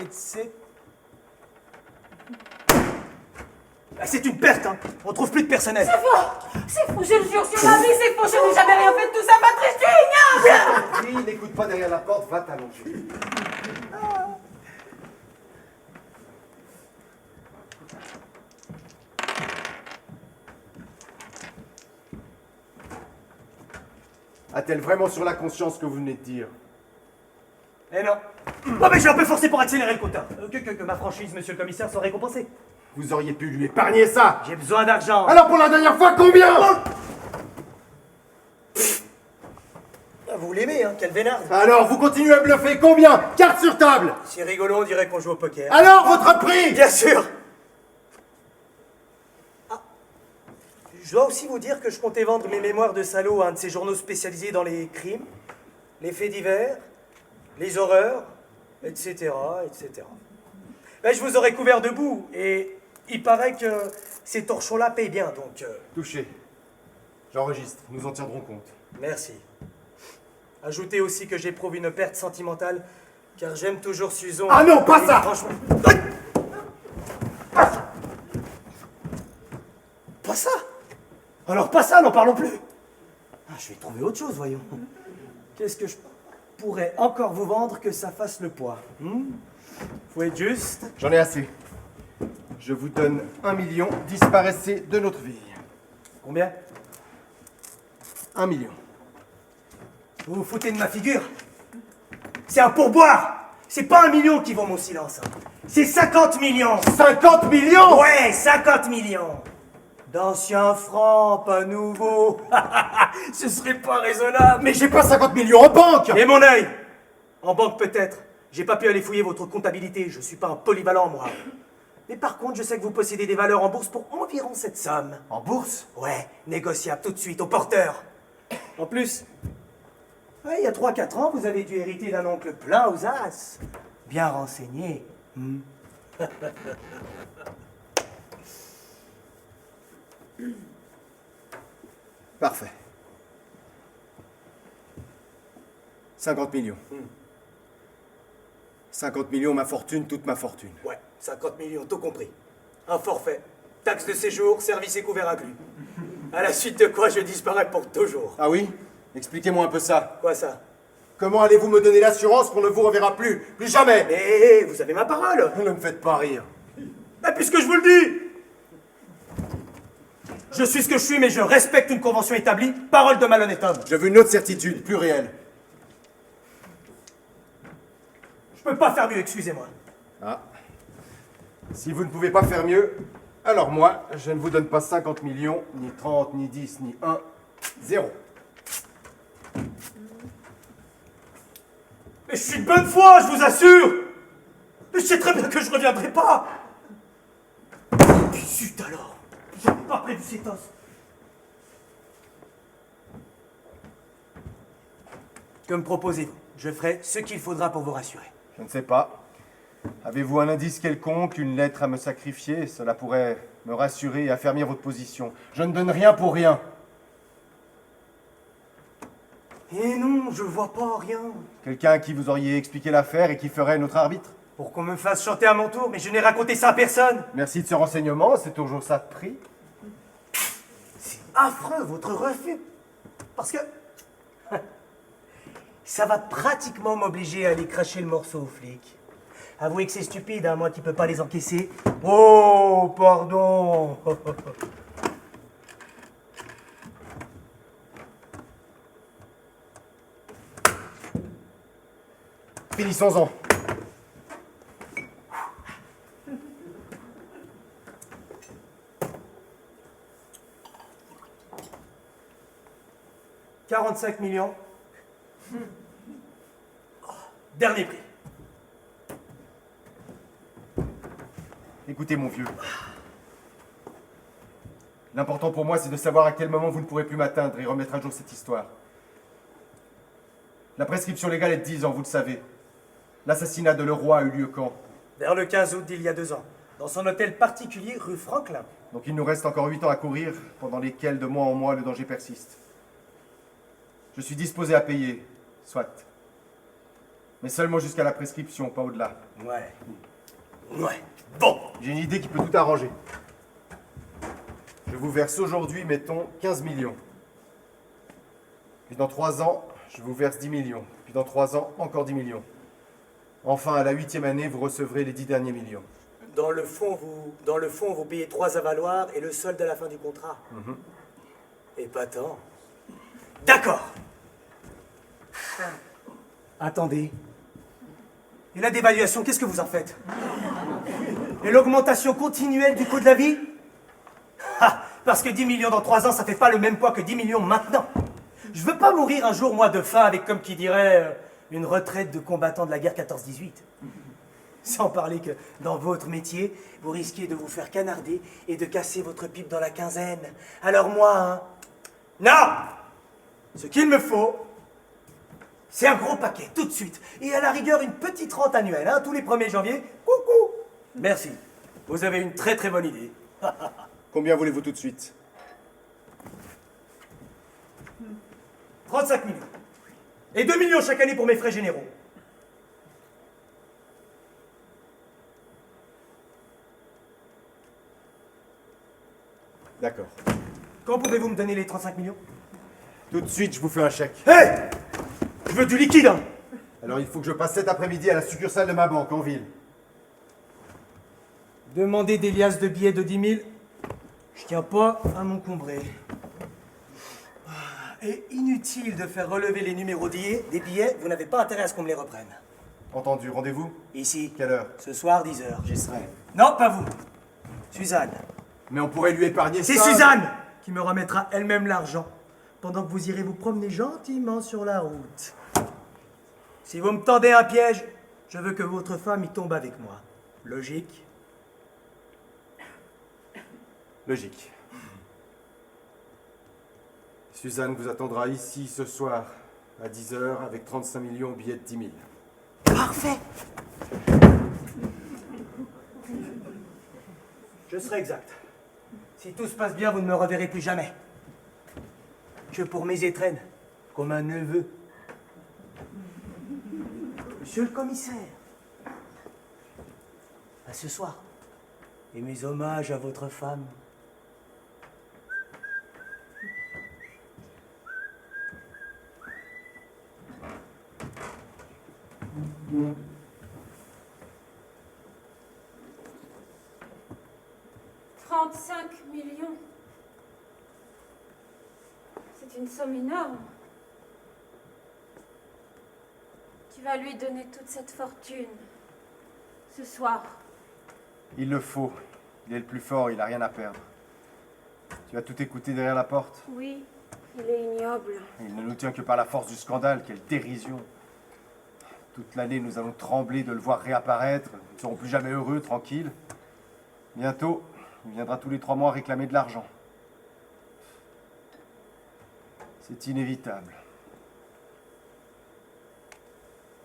etc. Ah, c'est une perte, hein. On trouve plus de personnel. C'est faux, je le jure sur ma vie, c'est faux, je n'ai jamais rien fait de tout ça, Patrice, tu es ignoble! Oui, n'écoute pas derrière la porte, va t'allonger. A-t-elle vraiment sur la conscience ce que vous venez de dire? Eh non. Oh, mais j'ai un peu forcé pour accélérer le quota. Que ma franchise, monsieur le commissaire, soit récompensée. Vous auriez pu lui épargner ça. J'ai besoin d'argent. Alors pour la dernière fois, combien? Vous l'aimez, hein? hein, quelle vénarde. Alors, vous continuez à bluffer. Combien? Carte sur table. C'est rigolo, on dirait qu'on joue au poker. Alors, votre prix? Bien sûr. Ah. Je dois aussi vous dire que je comptais vendre mes mémoires de salaud à un de ces journaux spécialisés dans les crimes, les faits divers, les horreurs, etc., etc. Ben, je vous aurais couvert debout, et il paraît que ces torchons-là payent bien, donc... Touché. J'enregistre. Nous en tiendrons compte. Merci. Ajoutez aussi que j'éprouve une perte sentimentale, car j'aime toujours Suzon. Ah non, pas et ça! Franchement... Pas ça? Alors pas ça, n'en parlons plus. Ah, je vais trouver autre chose, voyons. Qu'est-ce que je pourrais encore vous vendre que ça fasse le poids? Faut être juste. J'en ai assez. Je vous donne 1 million. Disparaissez de notre vie. Combien? 1 million. Vous vous foutez de ma figure? C'est un pourboire! C'est pas 1 million qui vaut mon silence. Hein. C'est 50 millions! 50 millions? Ouais, 50 millions! D'anciens francs, pas nouveaux. Ce serait pas raisonnable. Mais j'ai pas 50 millions en banque! Et mon œil! En banque peut-être. J'ai pas pu aller fouiller votre comptabilité. Je suis pas un polyvalent, moi. Mais par contre, je sais que vous possédez des valeurs en bourse pour environ cette somme. En bourse? Ouais, négociable tout de suite, au porteur. En plus, ouais, il y a 3-4 ans, vous avez dû hériter d'un oncle plein aux as. Bien renseigné. Parfait. 50 millions. 50 millions, ma fortune, toute ma fortune. Ouais, 50 millions, tout compris. Un forfait, taxe de séjour, service et couvert inclus. À la suite de quoi je disparais pour toujours. Ah oui? Expliquez-moi un peu ça. Quoi ça? Comment allez-vous me donner l'assurance qu'on ne vous reverra plus? Plus jamais! Mais vous avez ma parole. Ne me faites pas rire. Mais puisque je vous le dis, je suis ce que je suis, mais je respecte une convention établie. Parole de malhonnête homme. Je veux une autre certitude, plus réelle. Je peux pas faire mieux, excusez-moi. Ah. Si vous ne pouvez pas faire mieux, alors moi, je ne vous donne pas 50 millions, ni 30, ni 10, ni 1, 0. Mais je suis de bonne foi, je vous assure. Mais je sais très bien que je reviendrai pas. Puis zut alors, j'avais pas prévu cet os. Que me proposez-vous? Je ferai ce qu'il faudra pour vous rassurer. Je ne sais pas. Avez-vous un indice quelconque, une lettre à me sacrifier? Cela pourrait me rassurer et affermir votre position. Je ne donne rien pour rien. Eh non, je vois pas rien. Quelqu'un à qui vous auriez expliqué l'affaire et qui ferait notre arbitre? Pour qu'on me fasse chanter à mon tour, mais je n'ai raconté ça à personne. Merci de ce renseignement, c'est toujours ça de prix. C'est affreux, votre refus. Parce que... ça va pratiquement m'obliger à aller cracher le morceau aux flics. Avouez que c'est stupide, hein, moi qui peux pas les encaisser. Oh, pardon. Finissons-en. « 45 millions. Dernier prix. Écoutez, mon vieux. L'important pour moi, c'est de savoir à quel moment vous ne pourrez plus m'atteindre et remettre à jour cette histoire. La prescription légale est de 10 ans, vous le savez. L'assassinat de Leroy a eu lieu quand? Vers le 15 août d'il y a 2 ans, dans son hôtel particulier rue Franklin. Donc il nous reste encore 8 ans à courir, pendant lesquels, de mois en mois, le danger persiste. Je suis disposé à payer, soit. Mais seulement jusqu'à la prescription, pas au-delà. Ouais. Ouais. Bon. J'ai une idée qui peut tout arranger. Je vous verse aujourd'hui, mettons, 15 millions. Puis dans 3 ans, je vous verse 10 millions. Puis dans 3 ans, encore 10 millions. Enfin, à la 8e année, vous recevrez les 10 derniers millions. Dans le fond, vous payez 3 avaloirs et le solde à la fin du contrat. Épatant. D'accord. Attendez. Et la dévaluation, qu'est-ce que vous en faites? Et l'augmentation continuelle du coût de la vie? Ah, parce que 10 millions dans 3 ans, ça fait pas le même poids que 10 millions maintenant. Je veux pas mourir un jour, moi, de faim, avec, comme qui dirait, une retraite de combattant de la guerre 14-18. Sans parler que, dans votre métier, vous risquez de vous faire canarder et de casser votre pipe dans la quinzaine. Alors moi, hein... Non! Ce qu'il me faut, c'est un gros paquet, tout de suite. Et à la rigueur, une petite rente annuelle, hein, tous les 1er janvier. Coucou! Merci. Vous avez une très très bonne idée. Combien voulez-vous tout de suite? 35 millions. Et 2 millions chaque année pour mes frais généraux. D'accord. Quand pouvez-vous me donner les 35 millions? Tout de suite, je vous fais un chèque. Hé! Je veux du liquide, hein! Alors il faut que je passe cet après-midi à la succursale de ma banque en ville. Demandez des liasses de billets de 10 000. Je tiens pas à m'encombrer. Et inutile de faire relever les numéros des billets, vous n'avez pas intérêt à ce qu'on me les reprenne. Entendu, rendez-vous? Ici. Quelle heure? Ce soir, 10 h. J'y serai. Non, pas vous. Suzanne. Mais on pourrait lui épargner ça. C'est Suzanne qui me remettra elle-même l'argent, pendant que vous irez vous promener gentiment sur la route. Si vous me tendez un piège, je veux que votre femme y tombe avec moi. Logique? Logique. Suzanne vous attendra ici ce soir à 10 h avec 35 millions au billet de 10 000. Parfait. Je serai exact. Si tout se passe bien, vous ne me reverrez plus jamais. Que pour mes étrennes, comme un neveu. Monsieur le commissaire, à ce soir, et mes hommages à votre femme. « 35 millions. C'est une somme énorme. Tu vas lui donner toute cette fortune ce soir. Il le faut. Il est le plus fort, il n'a rien à perdre. Tu as tout écouté derrière la porte? Oui, il est ignoble. Il ne nous tient que par la force du scandale, quelle dérision. Toute l'année, nous allons trembler de le voir réapparaître. Nous ne serons plus jamais heureux, tranquilles. Bientôt, il viendra tous les 3 mois réclamer de l'argent. C'est inévitable.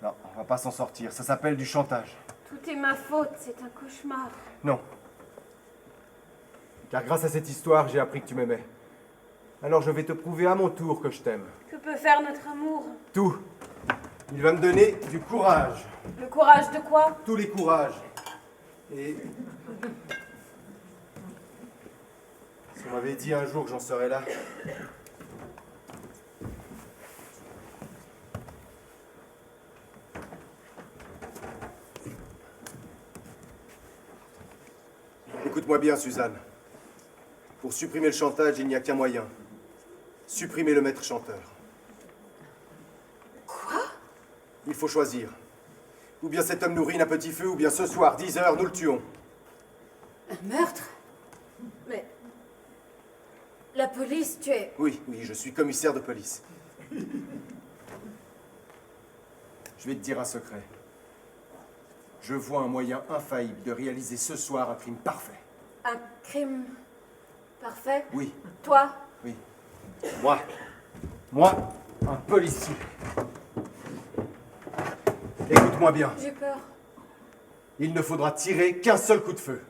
Non, on ne va pas s'en sortir. Ça s'appelle du chantage. Tout est ma faute, c'est un cauchemar. Non. Car grâce à cette histoire, j'ai appris que tu m'aimais. Alors je vais te prouver à mon tour que je t'aime. Que peut faire notre amour? Tout. Il va me donner du courage. Le courage de quoi? Tous les courages. Et... si on m'avait dit un jour que j'en serais là... Écoute-moi bien, Suzanne. Pour supprimer le chantage, il n'y a qu'un moyen. Supprimer le maître chanteur. Quoi? Il faut choisir. Ou bien cet homme nous ruine à petit feu, ou bien ce soir, 10 h, nous le tuons. Un meurtre? Mais... la police, tu es... Oui, je suis commissaire de police. Je vais te dire un secret. Je vois un moyen infaillible de réaliser ce soir un crime parfait. Un crime... parfait? Oui, Toi? oui. Moi, un policier. Écoute-moi bien. J'ai peur. Il ne faudra tirer qu'un seul coup de feu.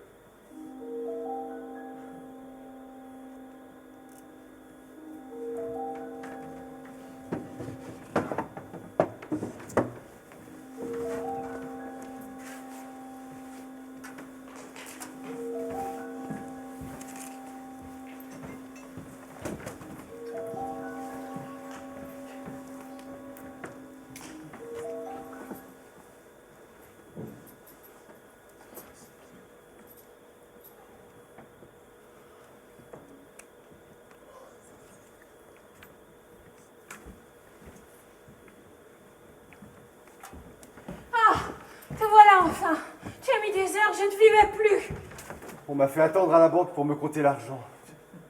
Te voilà enfin. Tu as mis des heures, je ne vivais plus. On m'a fait attendre à la banque pour me compter l'argent.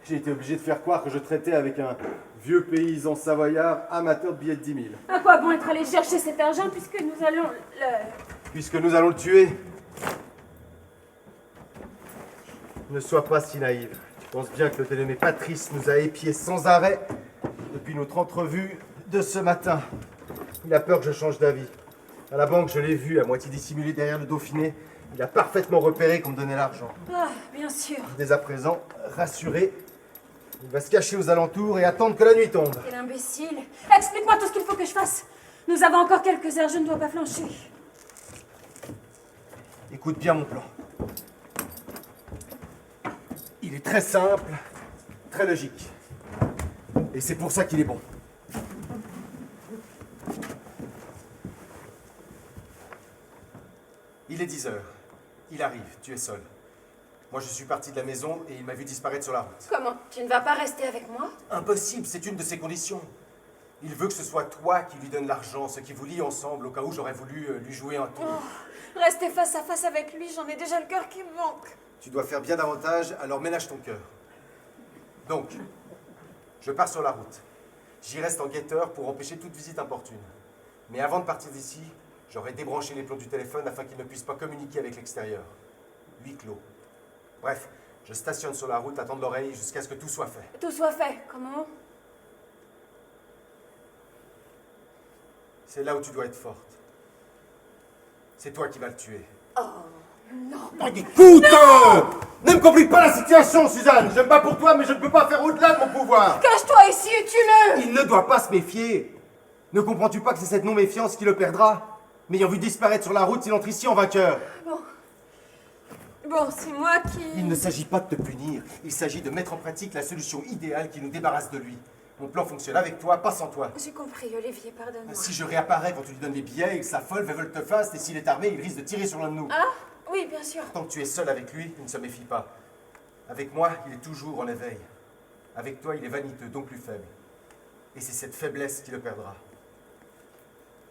J'ai été obligé de faire croire que je traitais avec un vieux paysan savoyard amateur de billets de 10 000. À quoi bon être allé chercher cet argent puisque nous allons Puisque nous allons le tuer. Ne sois pas si naïve. Tu penses bien que le dénommé Patrice nous a épiés sans arrêt depuis notre entrevue de ce matin. Il a peur que je change d'avis. À la banque, je l'ai vu, à moitié dissimulé derrière le Dauphiné. Il a parfaitement repéré qu'on me donnait l'argent. Ah, bien sûr. Dès à présent, rassuré, il va se cacher aux alentours et attendre que la nuit tombe. Quel imbécile. Explique-moi tout ce qu'il faut que je fasse. Nous avons encore quelques heures, je ne dois pas flancher. Écoute bien mon plan. Il est très simple, très logique. Et c'est pour ça qu'il est bon. Il est 10 heures. Il arrive, tu es seul. Moi, je suis parti de la maison et il m'a vu disparaître sur la route. Comment? Tu ne vas pas rester avec moi? Impossible, c'est une de ses conditions. Il veut que ce soit toi qui lui donne l'argent, ce qui vous lie ensemble, au cas où j'aurais voulu lui jouer un tour. Oh, rester face à face avec lui, j'en ai déjà le cœur qui me manque. Tu dois faire bien davantage, alors ménage ton cœur. Donc, je pars sur la route. J'y reste en guetteur pour empêcher toute visite importune. Mais avant de partir d'ici, j'aurai débranché les plombs du téléphone afin qu'il ne puisse pas communiquer avec l'extérieur. Huis clos. Bref, je stationne sur la route, attends de l'oreille jusqu'à ce que tout soit fait. Tout soit fait, comment? C'est là où tu dois être forte. C'est toi qui vas le tuer. Oh, non. Oh, écoute! Ne me complique pas la situation, Suzanne! Je me bats pour toi, mais je ne peux pas faire au-delà de mon pouvoir! Cache-toi ici et tue-le! Il ne doit pas se méfier! Ne comprends-tu pas que c'est cette non-méfiance qui le perdra? M'ayant vu disparaître sur la route, il entre ici en vainqueur. Bon, c'est moi qui... Il ne s'agit pas de te punir, il s'agit de mettre en pratique la solution idéale qui nous débarrasse de lui. Mon plan fonctionne avec toi, pas sans toi. J'ai compris, Olivier, pardonne-moi. Si je réapparais quand tu lui donnes les billets, il s'affole, veut volte face, et s'il est armé, il risque de tirer sur l'un de nous. Ah? Oui, bien sûr. Tant que tu es seul avec lui, il ne se méfie pas. Avec moi, il est toujours en éveil. Avec toi, il est vaniteux, donc plus faible. Et c'est cette faiblesse qui le perdra.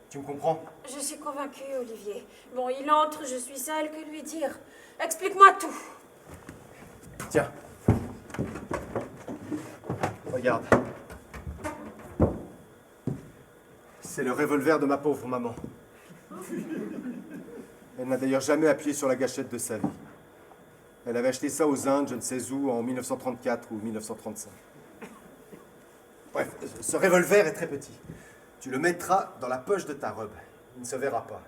Tu me comprends? Je suis convaincue, Olivier. Bon, il entre, je suis seule, que lui dire? Explique-moi tout. Tiens. Regarde. C'est le revolver de ma pauvre maman. Elle n'a d'ailleurs jamais appuyé sur la gâchette de sa vie. Elle avait acheté ça aux Indes, je ne sais où, en 1934 ou 1935. Bref, ce revolver est très petit. Tu le mettras dans la poche de ta robe. Il ne se verra pas.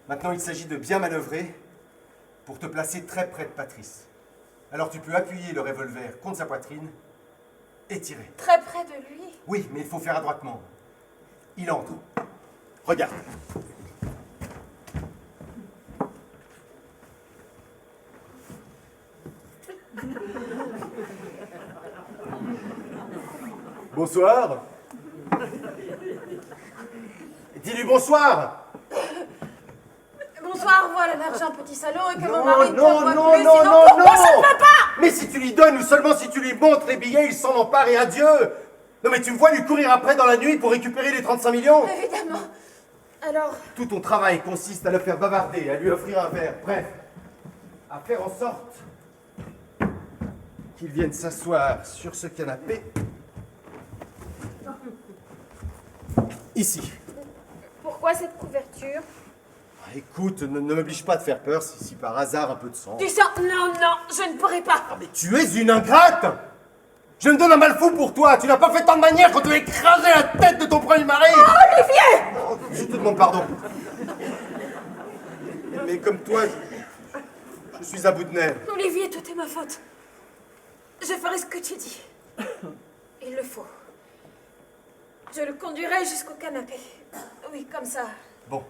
Maintenant, il s'agit de bien manœuvrer pour te placer très près de Patrice. Alors tu peux appuyer le revolver contre sa poitrine et tirer. Très près de lui? Oui, mais il faut faire adroitement. Il entre. Regarde. Bonsoir. Dis-lui bonsoir. Bonsoir, voilà l'argent, petit salaud, et que mon Non, mari ne non, t'envoie non, plus, non, sinon non, pourquoi non. ça ne va pas? Mais si tu lui donnes ou seulement si tu lui montres les billets, il s'en empare et adieu. Non mais tu me vois lui courir après dans la nuit pour récupérer les 35 millions? Évidemment. Alors, Tout ton travail consiste à le faire bavarder, à lui offrir un verre, bref, à faire en sorte qu'il vienne s'asseoir sur ce canapé, ici. pourquoi cette couverture? Écoute, ne m'oblige pas à te faire peur si par hasard un peu de sang. Du sang? Non, non, je ne pourrai pas. Mais tu es une ingrate! Je me donne un mal fou pour toi. Tu n'as pas fait tant de manière quand tu as écrasé la tête de ton premier mari. Oh, Olivier! Oh, je te demande pardon. Mais comme toi, je suis à bout de nerfs. Olivier, tout est ma faute. Je ferai ce que tu dis. Il le faut. Je le conduirai jusqu'au canapé. Oui, comme ça. Bon.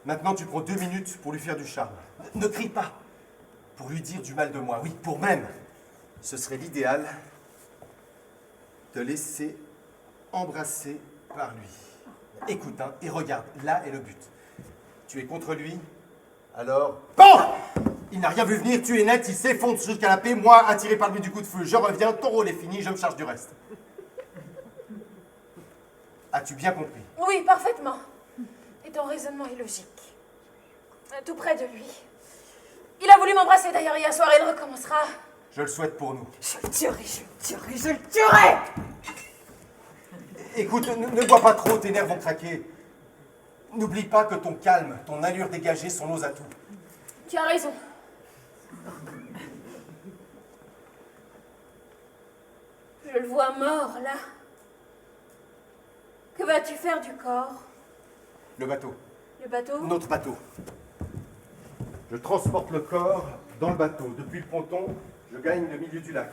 Maintenant, tu prends 2 minutes pour lui faire du charme. Ne crie pas. Pour lui dire du mal de moi. Oui, pour même. Ce serait l'idéal de laisser embrasser par lui. Écoute, hein, et regarde, là est le but. Tu es contre lui, alors... Bon! Il n'a rien vu venir, tu es net, il s'effondre sur le canapé, moi, attiré par lui du coup de feu. Je reviens, ton rôle est fini, je me charge du reste. As-tu bien compris? Oui, parfaitement. Et ton raisonnement est logique. Tout près de lui. Il a voulu m'embrasser d'ailleurs hier soir, il recommencera. Je le souhaite pour nous. Je le tuerai, je le tuerai, je le tuerai! Écoute, ne bois pas trop, tes nerfs vont craquer. N'oublie pas que ton calme, ton allure dégagée sont nos atouts. Tu as raison. Je le vois mort, là. Que vas-tu faire du corps? Le bateau. Le bateau? Notre bateau. Je transporte le corps dans le bateau. Depuis le ponton, je gagne le milieu du lac.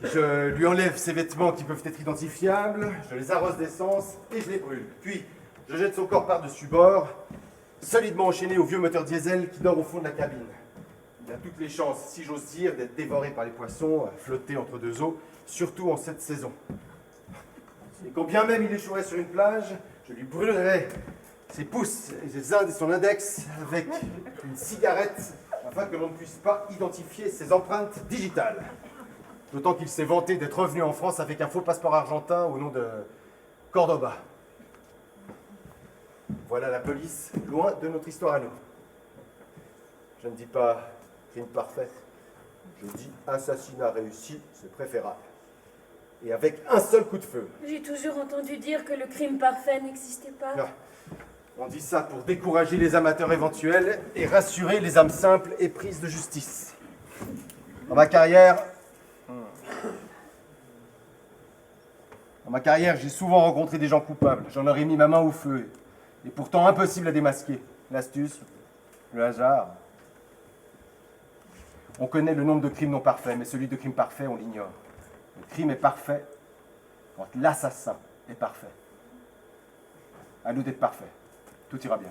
Je lui enlève ses vêtements qui peuvent être identifiables, je les arrose d'essence et je les brûle. Puis, je jette son corps par-dessus bord, solidement enchaîné au vieux moteur diesel qui dort au fond de la cabine. Il a toutes les chances, si j'ose dire, d'être dévoré par les poissons, à flotter entre deux eaux, surtout en cette saison. Et quand bien même il échouerait sur une plage, je lui brûlerais ses pouces et son index avec une cigarette afin que l'on ne puisse pas identifier ses empreintes digitales. D'autant qu'il s'est vanté d'être revenu en France avec un faux passeport argentin au nom de Cordoba. Voilà la police, loin de notre histoire à nous. Je ne dis pas crime parfait, je dis assassinat réussi, c'est préférable. Et avec un seul coup de feu. J'ai toujours entendu dire que le crime parfait n'existait pas. Non. On dit ça pour décourager les amateurs éventuels et rassurer les âmes simples et prises de justice. Dans ma carrière, j'ai souvent rencontré des gens coupables. J'en aurais mis ma main au feu. Et pourtant impossible à démasquer. L'astuce, le hasard. On connaît le nombre de crimes non parfaits, mais celui de crime parfait, on l'ignore. Le crime est parfait quand l'assassin est parfait. À nous d'être parfaits. Tout ira bien.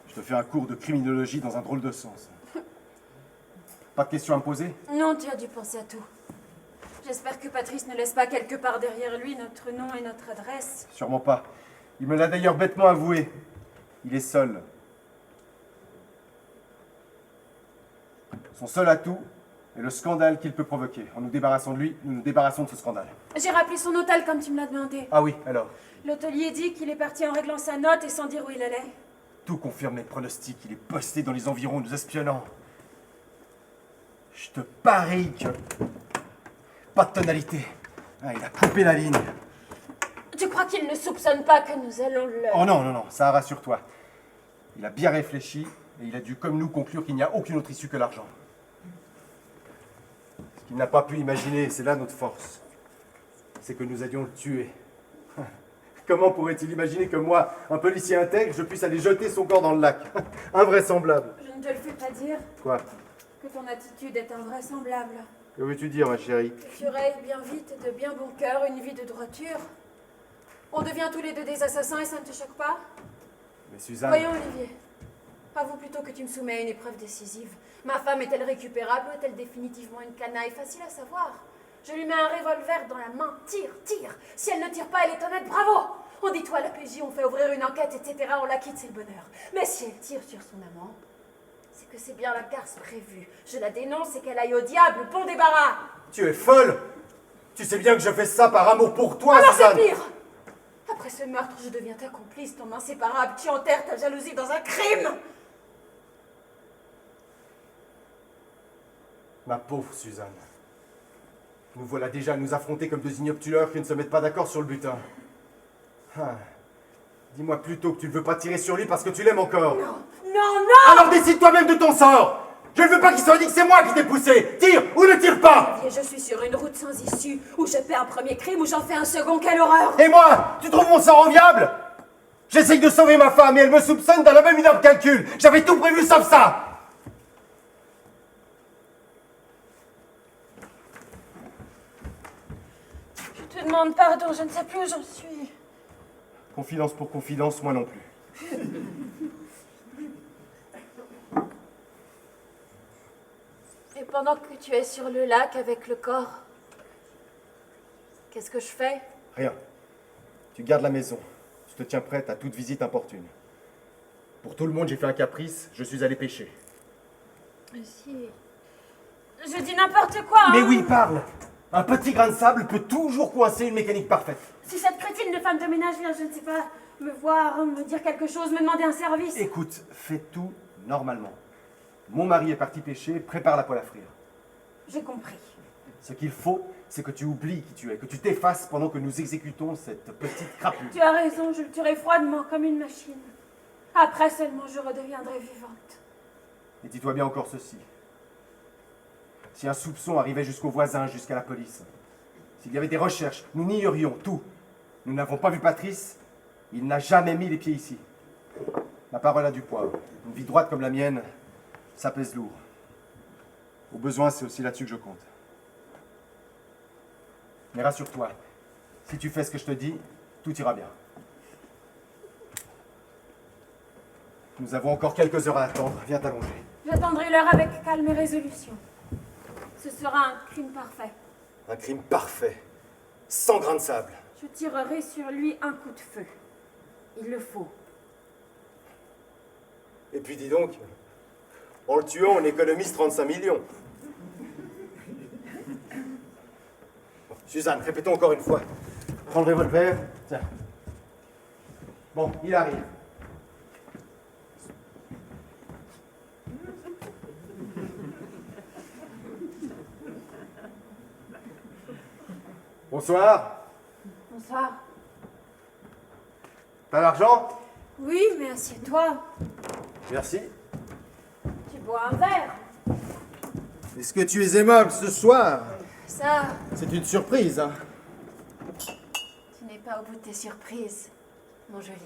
Je te fais un cours de criminologie dans un drôle de sens. Pas de questions à me poser? Non, tu as dû penser à tout. J'espère que Patrice ne laisse pas quelque part derrière lui notre nom et notre adresse. Sûrement pas. Il me l'a d'ailleurs bêtement avoué. Il est seul. Son seul atout est le scandale qu'il peut provoquer. En nous débarrassant de lui, nous nous débarrassons de ce scandale. J'ai rappelé son hôtel comme tu me l'as demandé. Ah oui, alors? L'hôtelier dit qu'il est parti en réglant sa note et sans dire où il allait. Tout confirme mes pronostics. Il est posté dans les environs, nous espionnant. Je te parie que... Pas de tonalité. Ah, il a coupé la ligne. Tu crois qu'il ne soupçonne pas que nous allons le... Oh non, non, non, ça rassure-toi. Il a bien réfléchi et il a dû, comme nous, conclure qu'il n'y a aucune autre issue que l'argent. Ce qu'il n'a pas pu imaginer, c'est là notre force. C'est que nous allions le tuer. Comment pourrait-il imaginer que moi, un policier intègre, je puisse aller jeter son corps dans le lac? Invraisemblable. Je ne te le fais pas dire. Quoi? Que ton attitude est invraisemblable. Que veux-tu dire, ma chérie? Que tu rayes bien vite et de bien bon cœur une vie de droiture. On devient tous les deux des assassins et ça ne te choque pas? Mais Suzanne... Voyons, Olivier. Avoue plutôt que tu me soumets à une épreuve décisive. Ma femme est-elle récupérable ou est-elle définitivement une canaille? Facile à savoir. Je lui mets un revolver dans la main. Tire, tire. Si elle ne tire pas, elle est honnête. Bravo! On dit toi, la PJ, on fait ouvrir une enquête, etc. On la quitte, c'est le bonheur. Mais si elle tire sur son amant, c'est que c'est bien la garce prévue. Je la dénonce et qu'elle aille au diable. Bon débarras! Tu es folle! Tu sais bien que je fais ça par amour pour toi, Alors Suzanne! c'est pire! Après ce meurtre, je deviens ta complice, ton inséparable. Tu enterres ta jalousie dans un crime! Ma pauvre Suzanne. Nous voilà déjà à nous affronter comme deux ignobtuleurs qui ne se mettent pas d'accord sur le butin. Ah. Dis-moi plutôt que tu ne veux pas tirer sur lui parce que tu l'aimes encore. Non, non, non! Alors décide toi-même de ton sort! Je ne veux pas qu'il soit dit que c'est moi qui t'ai poussé! Tire ou ne tire pas! Et je suis sur une route sans issue, où je fais un premier crime, où j'en fais un second, quelle horreur! Et moi? Tu trouves mon sort enviable? J'essaye de sauver ma femme et elle me soupçonne d'un abominable calcul! J'avais tout prévu sauf ça! Je te demande pardon, je ne sais plus où j'en suis. Confidence pour confidence, moi non plus. Et pendant que tu es sur le lac avec le corps, qu'est-ce que je fais? Rien. Tu gardes la maison. Je te tiens prête à toute visite importune. Pour tout le monde, j'ai fait un caprice, je suis allé pêcher. Si... Je dis n'importe quoi, hein. Mais oui, parle! Un petit grain de sable peut toujours coincer une mécanique parfaite. Si cette crétine de femme de ménage vient, je ne sais pas, me voir, me dire quelque chose, me demander un service... Écoute, fais tout normalement. Mon mari est parti pêcher, prépare la poêle à frire. J'ai compris. Ce qu'il faut, c'est que tu oublies qui tu es, que tu t'effaces pendant que nous exécutons cette petite crapule. Tu as raison, je le tuerai froidement comme une machine. Après seulement, je redeviendrai vivante. Et dis-toi bien encore ceci. Si un soupçon arrivait jusqu'aux voisins, jusqu'à la police, s'il y avait des recherches, nous nierions tout. Nous n'avons pas vu Patrice, il n'a jamais mis les pieds ici. Ma parole a du poids. Une vie droite comme la mienne, ça pèse lourd. Au besoin, c'est aussi là-dessus que je compte. Mais rassure-toi, si tu fais ce que je te dis, tout ira bien. Nous avons encore quelques heures à attendre. Viens t'allonger. J'attendrai l'heure avec calme et résolution. Ce sera un crime parfait. Un crime parfait. Sans grain de sable. Je tirerai sur lui un coup de feu. Il le faut. Et puis dis donc, en le tuant, on économise 35 millions. Bon, Suzanne, répétons encore une fois. Prends le revolver. Tiens. Bon, il arrive. Bonsoir. Bonsoir. T'as l'argent? Oui, mais assieds-toi. Merci. Tu bois un verre. Est-ce que tu es aimable ce soir? Ça, C'est une surprise, hein? tu n'es pas au bout de tes surprises, mon joli.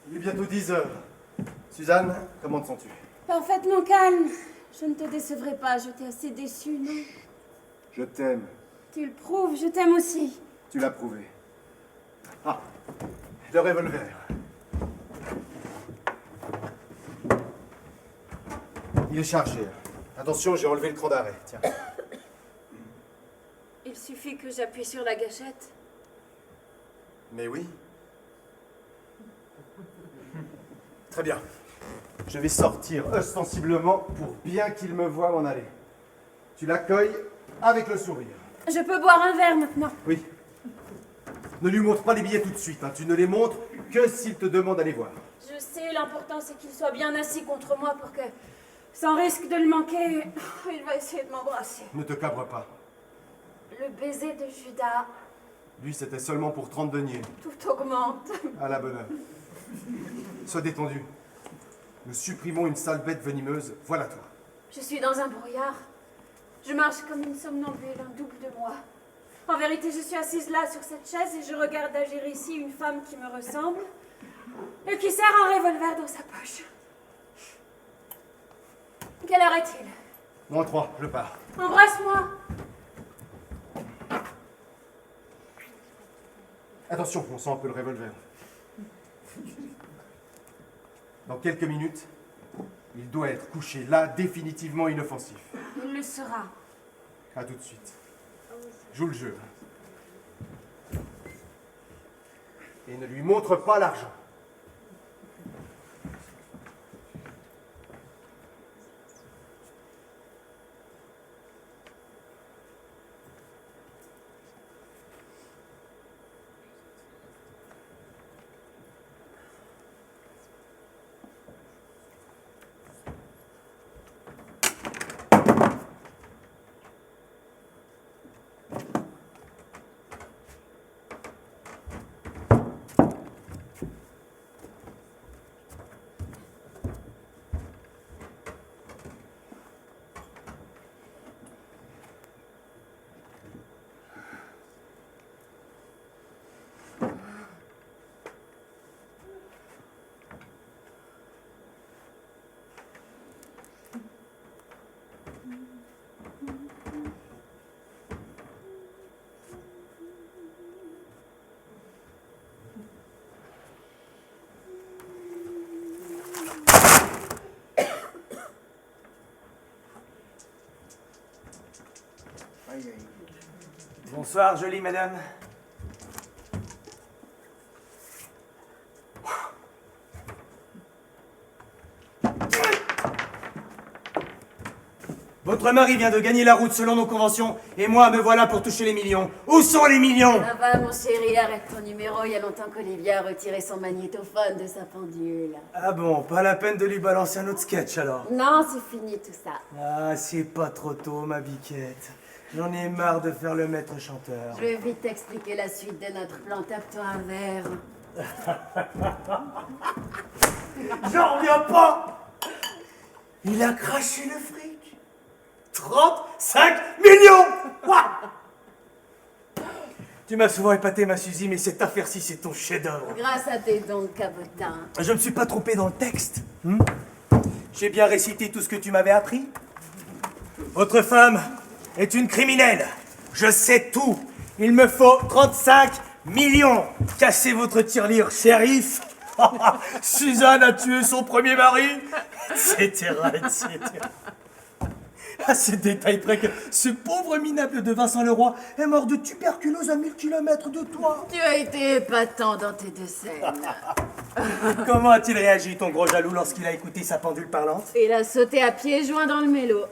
Il est bientôt 10 heures. Suzanne, comment te sens-tu? Parfaitement calme. Je ne te décevrai pas, je t'ai assez déçu, non? Je t'aime. Tu le prouves, je t'aime aussi. Tu l'as prouvé. Ah, le revolver. Il est chargé. Attention, j'ai enlevé le cran d'arrêt. Tiens. Il suffit que j'appuie sur la gâchette. Mais oui. Très bien. Je vais sortir ostensiblement pour bien qu'il me voie m'en aller. Tu l'accueilles avec le sourire. Je peux boire un verre maintenant. Oui. Ne lui montre pas les billets tout de suite. Hein. Tu ne les montres que s'il te demande d'aller voir. Je sais, l'important c'est qu'il soit bien assis contre moi pour que, sans risque de le manquer, il va essayer de m'embrasser. Ne te cabre pas. Le baiser de Judas, Lui, c'était seulement pour 30 deniers. tout augmente. À la bonne heure. Sois détendu. Nous supprimons une sale bête venimeuse. Voilà toi. Je suis dans un brouillard. Je marche comme une somnambule, un double de moi. En vérité, je suis assise là sur cette chaise et je regarde agir ici une femme qui me ressemble et qui serre un revolver dans sa poche. Quelle heure est-il? -3, je pars. Embrasse-moi. Attention, on sent un peu le revolver. Dans quelques minutes, il doit être couché là, définitivement inoffensif. Il le sera. À tout de suite. Joue le jeu. Et ne lui montre pas l'argent. Bonsoir, jolie madame. Votre mari vient de gagner la route selon nos conventions, et moi, me voilà pour toucher les millions. Où sont les millions? Ça va, mon chéri, arrête ton numéro. Il y a longtemps qu'Olivier a retiré son magnétophone de sa pendule. Ah bon, pas la peine de lui balancer un autre sketch alors. Non, c'est fini tout ça. Ah, c'est pas trop tôt, ma biquette. J'en ai marre de faire le maître chanteur. Je vais vite t'expliquer la suite de notre plan. Tape-toi un verre. J'en reviens pas! Il a craché le fric. 35 millions! Ouah! Tu m'as souvent épaté, ma Suzy, mais cette affaire-ci, c'est ton chef-d'œuvre. Grâce à tes dons de cabotin. Je me suis pas trompé dans le texte. J'ai bien récité tout ce que tu m'avais appris. Votre femme est une criminelle. Je sais tout. Il me faut 35 millions. Cassez votre tirelire, shérif. Suzanne a tué son premier mari, etc., etc. À ce détail près que ce pauvre minable de Vincent Leroy est mort de tuberculose à 1000 km de toi. Tu as été épatant dans tes deux scènes. Comment a-t-il réagi, ton gros jaloux, lorsqu'il a écouté sa pendule parlante? Il a sauté à pieds joints dans le mélo.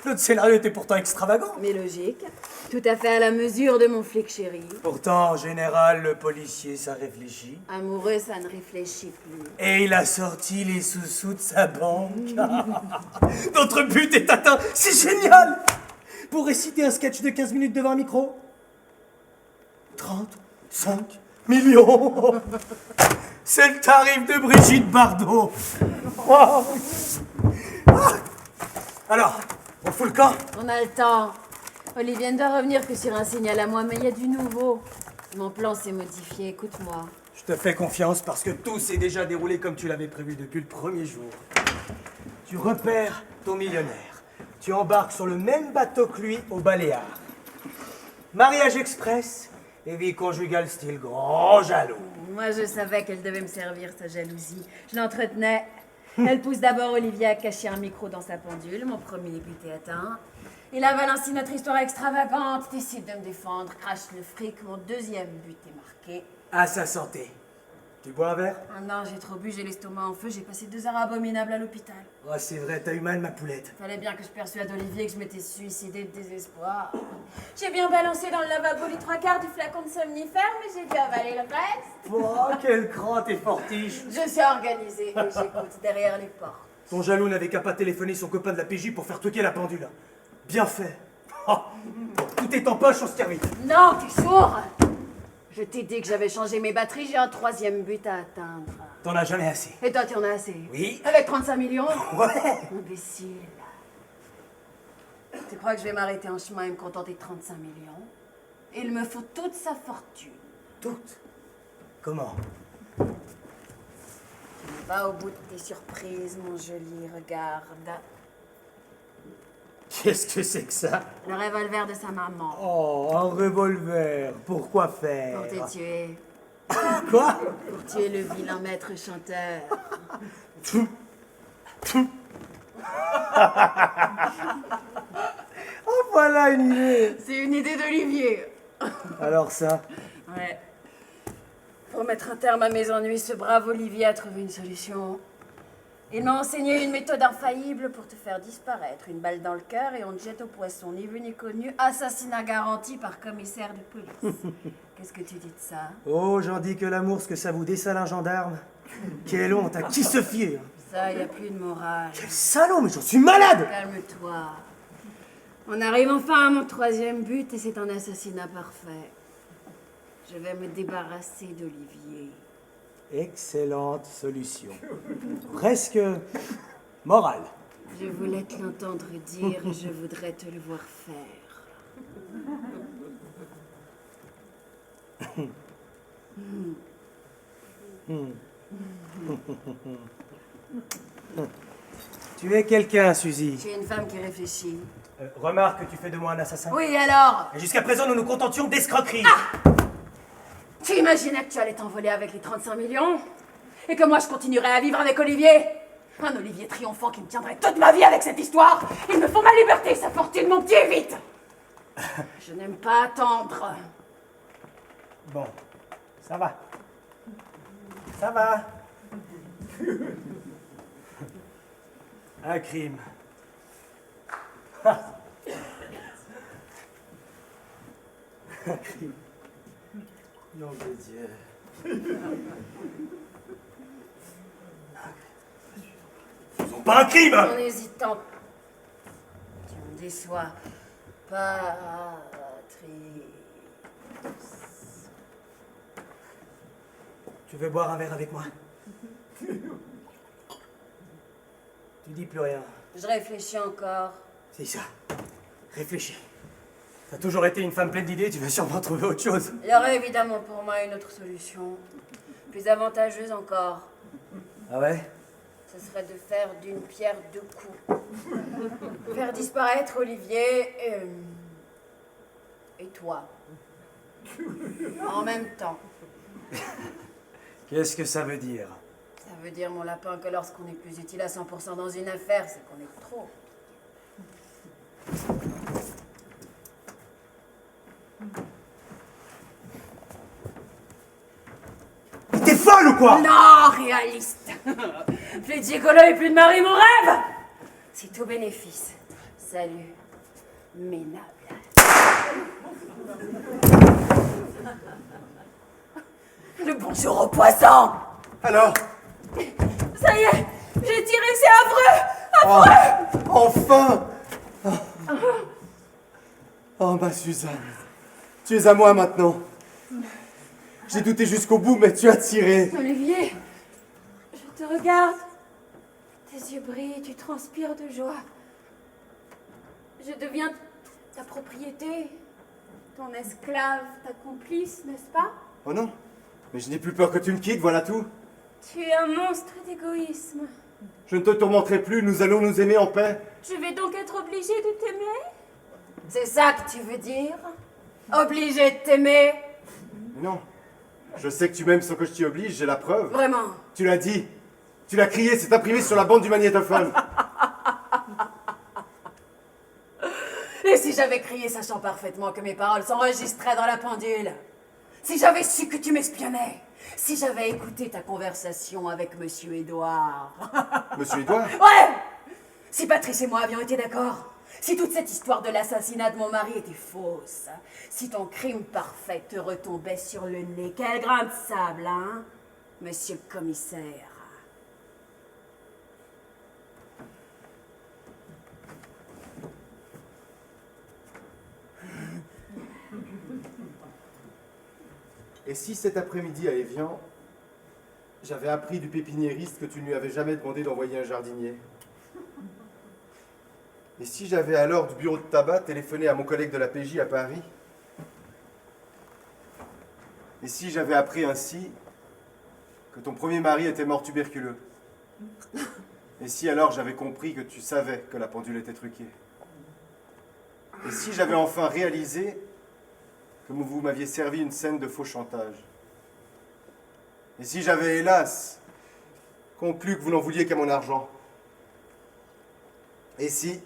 Notre scénario était pourtant extravagant. Mais logique. Tout à fait à la mesure de mon flic chéri. Pourtant, en général, le policier, ça réfléchit. Amoureux, ça ne réfléchit plus. Et il a sorti les sous-sous de sa banque. Notre but est atteint, c'est génial! Pour réciter un sketch de 15 minutes devant un micro, 35 millions! C'est le tarif de Brigitte Bardot. Wow. Alors, on fout le camp? On a le temps. Olivier ne doit revenir que sur un signal à moi, mais il y a du nouveau. Mon plan s'est modifié, écoute-moi. Je te fais confiance parce que tout s'est déjà déroulé comme tu l'avais prévu depuis le premier jour. Tu repères ton millionnaire. Tu embarques sur le même bateau que lui au Baléares. Mariage express et vie conjugale style grand jaloux. Moi, je savais qu'elle devait me servir, sa jalousie. Je l'entretenais. Elle pousse d'abord Olivier à cacher un micro dans sa pendule. Mon premier but est atteint. Il avale ainsi notre histoire extravagante, décide de me défendre, crache le fric. Mon deuxième but est marqué. À sa santé. Tu bois un verre? Ah non, j'ai trop bu, j'ai l'estomac en feu, j'ai passé 2 heures abominables à l'hôpital. Oh, c'est vrai, t'as eu mal, ma poulette. Fallait bien que je persuade Olivier que je m'étais suicidée de désespoir. J'ai bien balancé dans le lavabo les 3/4 du flacon de somnifère, mais j'ai dû avaler le reste. Oh, quel cran t'es fortiche. Je suis organisée et j'écoute derrière les portes. Ton jaloux n'avait qu'à pas téléphoner son copain de la PJ pour faire truquer la pendule. Bien fait. Oh, tout est en poche, on se tire vite. Non, t'es sourd! Je t'ai dit que j'avais changé mes batteries, j'ai un 3e but à atteindre. T'en as jamais assez. Et toi, tu en as assez? Oui. Avec 35 millions? Ouais. Imbécile. Tu crois que je vais m'arrêter en chemin et me contenter de 35 millions? Il me faut toute sa fortune. Toutes. Comment? Va au bout de tes surprises, mon joli, regarde. Qu'est-ce que c'est que ça? Le revolver de sa maman. Oh, un revolver. Pourquoi faire? Pour te tuer. Quoi? Pour tuer le vilain maître chanteur. Oh, voilà une idée. C'est une idée d'Olivier. Alors ça? Ouais. Pour mettre un terme à mes ennuis, ce brave Olivier a trouvé une solution. Il m'a enseigné une méthode infaillible pour te faire disparaître. Une balle dans le cœur et on te jette au poisson. Ni vu ni connu, assassinat garanti par commissaire de police. Qu'est-ce que tu dis de ça? Oh, j'en dis que l'amour, ce que ça vous dessale un gendarme. Quelle honte, à qui se fier? Ça, y a plus de morale. Quel salaud, mais j'en suis malade! Calme-toi. On arrive enfin à mon 3e but et c'est un assassinat parfait. Je vais me débarrasser d'Olivier. Excellente solution. Presque morale. Je voulais te l'entendre dire, je voudrais te le voir faire. Tu es quelqu'un, Suzy. Je suis une femme qui réfléchit. Remarque que tu fais de moi un assassin. Oui, alors? Et jusqu'à présent, nous nous contentions d'escroquerie. Tu imaginais que tu allais t'envoler avec les 35 millions? Et que moi je continuerais à vivre avec Olivier? Un Olivier triomphant qui me tiendrait toute ma vie avec cette histoire? Il me faut ma liberté, sa fortune, mon petit, vite! Je n'aime pas attendre. Bon, ça va. Ça va. Un crime. Un crime. Nom de Dieu. Faisons pas un crime! En hésitant, tu me déçois. Patrice. Tu veux boire un verre avec moi? Tu dis plus rien. Je réfléchis encore. C'est ça. Réfléchis. T'as toujours été une femme pleine d'idées, tu vas sûrement trouver autre chose. Il y aurait évidemment pour moi une autre solution. Plus avantageuse encore. Ah ouais? Ce serait de faire d'une pierre deux coups. Faire disparaître Olivier et toi. En même temps. Qu'est-ce que ça veut dire? Ça veut dire, mon lapin, que lorsqu'on est plus utile à 100% dans une affaire, c'est qu'on est trop. T'es folle ou quoi? Non, réaliste. Plus de gigolo et plus de mari, mon rêve. C'est tout bénéfice. Salut, Ménable. Le bonjour au poisson. Alors? Ça y est, j'ai tiré, c'est affreux. Oh, enfin! Oh, ma Suzanne, tu es à moi maintenant. J'ai douté jusqu'au bout, mais tu as tiré. Olivier, je te regarde. Tes yeux brillent, tu transpires de joie. Je deviens ta propriété, ton esclave, ta complice, n'est-ce pas? Oh non, mais je n'ai plus peur que tu me quittes, voilà tout. Tu es un monstre d'égoïsme. Je ne te tourmenterai plus, nous allons nous aimer en paix. Je vais donc être obligée de t'aimer? C'est ça que tu veux dire? Obligée de t'aimer? Mais non, je sais que tu m'aimes sans que je t'y oblige, j'ai la preuve. Vraiment? Tu l'as dit, tu l'as crié, c'est imprimé sur la bande du magnétophone. Et si j'avais crié sachant parfaitement que mes paroles s'enregistraient dans la pendule? Si j'avais su que tu m'espionnais? Si j'avais écouté ta conversation avec Monsieur Édouard? Monsieur Édouard? Ouais! Si Patrice et moi avions été d'accord, si toute cette histoire de l'assassinat de mon mari était fausse, si ton crime parfait te retombait sur le nez, quel grain de sable, hein, monsieur le commissaire? Et si cet après-midi à Évian, j'avais appris du pépiniériste que tu ne lui avais jamais demandé d'envoyer un jardinier? Et si j'avais alors du bureau de tabac téléphoné à mon collègue de la PJ à Paris? Et si j'avais appris ainsi que ton premier mari était mort tuberculeux? Et si alors j'avais compris que tu savais que la pendule était truquée? Et si j'avais enfin réalisé que vous m'aviez servi une scène de faux chantage? Et si j'avais, hélas, conclu que vous n'en vouliez qu'à mon argent? Et si,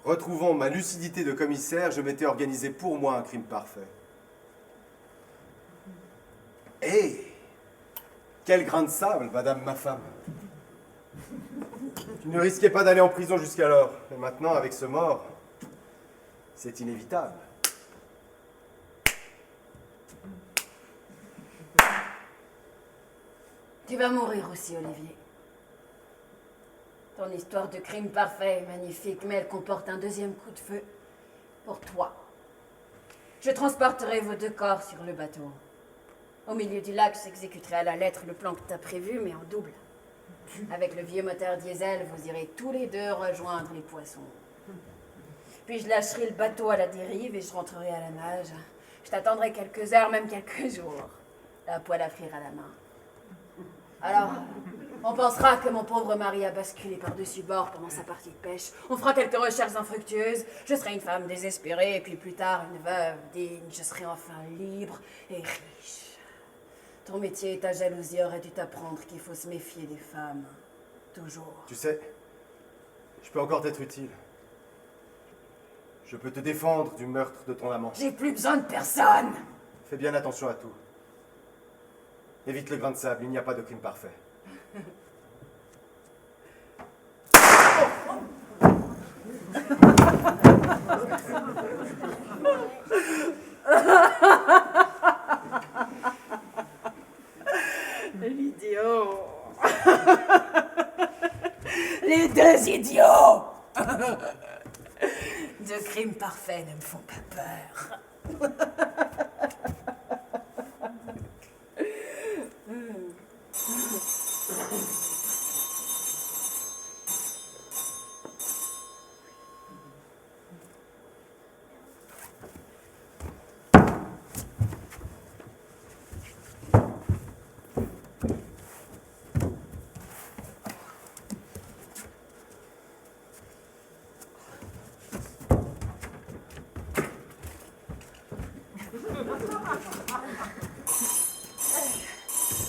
retrouvant ma lucidité de commissaire, je m'étais organisé pour moi un crime parfait? Et quel grain de sable, madame ma femme! Tu ne risquais pas d'aller en prison jusqu'alors, mais maintenant, avec ce mort, c'est inévitable. Tu vas mourir aussi, Olivier. Ton histoire de crime parfait est magnifique, mais elle comporte un deuxième coup de feu pour toi. Je transporterai vos deux corps sur le bateau. Au milieu du lac, j'exécuterai à la lettre le plan que tu as prévu, mais en double. Avec le vieux moteur diesel, vous irez tous les deux rejoindre les poissons. Puis je lâcherai le bateau à la dérive et je rentrerai à la nage. Je t'attendrai quelques heures, même quelques jours. La poêle à frire à la main. Alors, on pensera que mon pauvre mari a basculé par-dessus bord pendant sa partie de pêche. On fera quelques recherches infructueuses. Je serai une femme désespérée, et puis plus tard, une veuve digne. Je serai enfin libre et riche. Ton métier et ta jalousie auraient dû t'apprendre qu'il faut se méfier des femmes. Toujours. Tu sais, je peux encore t'être utile. Je peux te défendre du meurtre de ton amant. J'ai plus besoin de personne. Fais bien attention à tout. Évite le grain de sable, il n'y a pas de crime parfait. L'idiot. Les deux idiots. Deux crimes parfaits ne me font pas peur.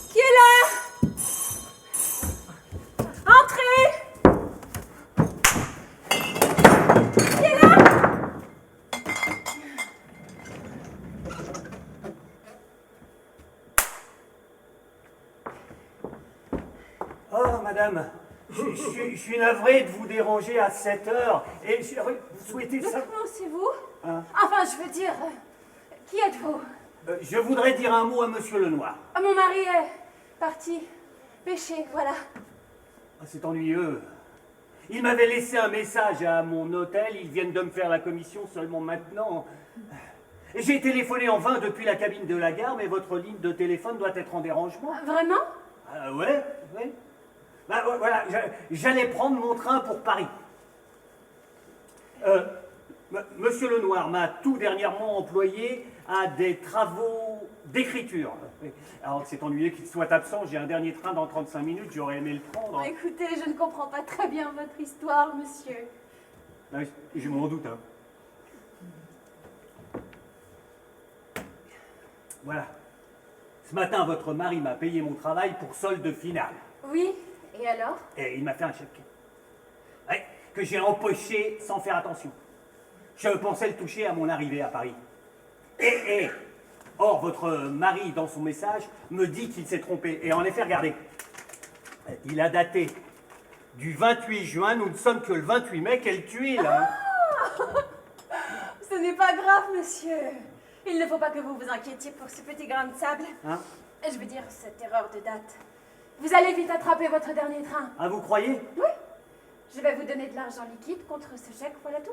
Qui est là? Entrez! Qui est là? Oh, madame, je suis navré de vous déranger à 7 heures. Et vous souhaitez ça? Comment c'est vous? Hein? Enfin, je veux dire, qui êtes-vous? Je voudrais dire un mot à monsieur Lenoir. Ah, mon mari est parti pêcher, voilà. Ah, c'est ennuyeux. Il m'avait laissé un message à mon hôtel. Ils viennent de me faire la commission seulement maintenant. J'ai téléphoné en vain depuis la cabine de la gare, mais votre ligne de téléphone doit être en dérangement. Vraiment? Ah, ouais. Bah, voilà, j'allais prendre mon train pour Paris. Monsieur Lenoir m'a tout dernièrement employé à des travaux d'écriture. Alors que c'est ennuyeux qu'il soit absent, j'ai un dernier train dans 35 minutes, j'aurais aimé le prendre. Écoutez, je ne comprends pas très bien votre histoire, monsieur. Ah, je m'en doute, hein. Voilà. Ce matin, votre mari m'a payé mon travail pour solde final. Oui, et alors? Et il m'a fait un chèque. Ouais, que j'ai empoché sans faire attention. Je pensais le toucher à mon arrivée à Paris. Or, votre mari, dans son message, me dit qu'il s'est trompé. Et en effet, regardez, il a daté du 28 juin, nous ne sommes que le 28 mai, quelle tuile, hein. Ce n'est pas grave, monsieur. Il ne faut pas que vous vous inquiétiez pour ce petit grain de sable. Hein? Je veux dire, cette erreur de date. Vous allez vite attraper votre dernier train. Ah, vous croyez? Oui. Je vais vous donner de l'argent liquide contre ce chèque, voilà tout.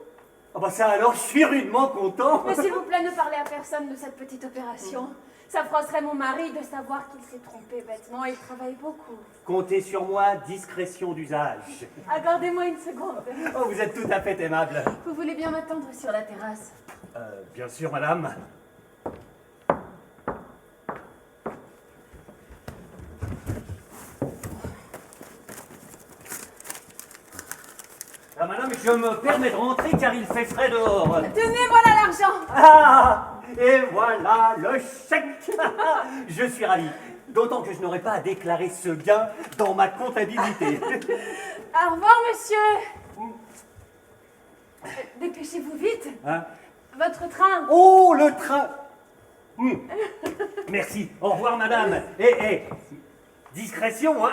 Ah bah ça alors, je suis rudement content. Mais s'il vous plaît, ne parlez à personne de cette petite opération. Ça froisserait mon mari de savoir qu'il s'est trompé bêtement et il travaille beaucoup. Comptez sur moi, discrétion d'usage. Accordez-moi une seconde. Oh, vous êtes tout à fait aimable. Vous voulez bien m'attendre sur la terrasse? Bien sûr, madame. Ah, madame, je me permets de rentrer car il fait frais dehors. Tenez, voilà l'argent. Ah, et voilà le chèque. Je suis ravi. D'autant que je n'aurai pas à déclarer ce gain dans ma comptabilité. Au revoir, monsieur. Dépêchez-vous vite. Hein? Votre train. Oh, le train. Merci. Au revoir, madame. Discrétion, hein.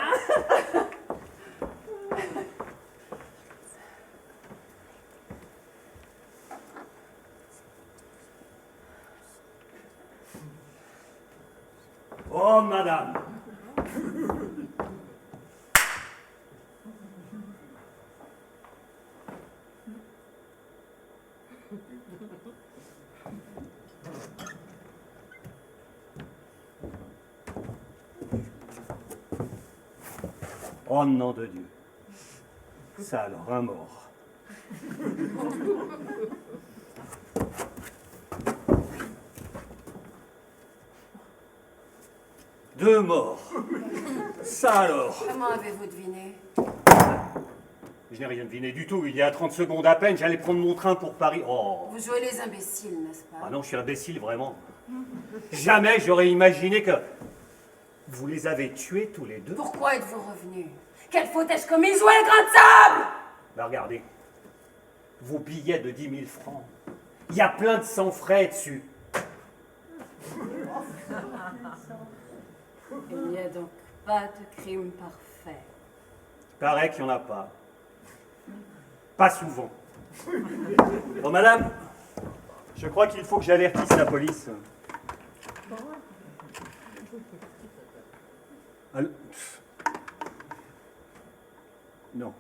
Oh, madame. Oh, nom de Dieu. Ça alors, un mort. Deux morts. Ça alors. Comment avez-vous deviné? Je n'ai rien deviné du tout. Il y a 30 secondes à peine, j'allais prendre mon train pour Paris. Oh. Vous jouez les imbéciles, n'est-ce pas? Ah non, je suis imbécile, vraiment. Jamais j'aurais imaginé que... Vous les avez tués tous les deux? Pourquoi êtes-vous revenu? Quelle faute ai-je commise? Jouer le grain de sable! Bah regardez. vos billets de 10 000 francs. Il y a plein de sans frais dessus. Il n'y a donc pas de crime parfait. Il paraît qu'il n'y en a pas. Pas souvent. Bon, madame, je crois qu'il faut que j'avertisse la police. Non.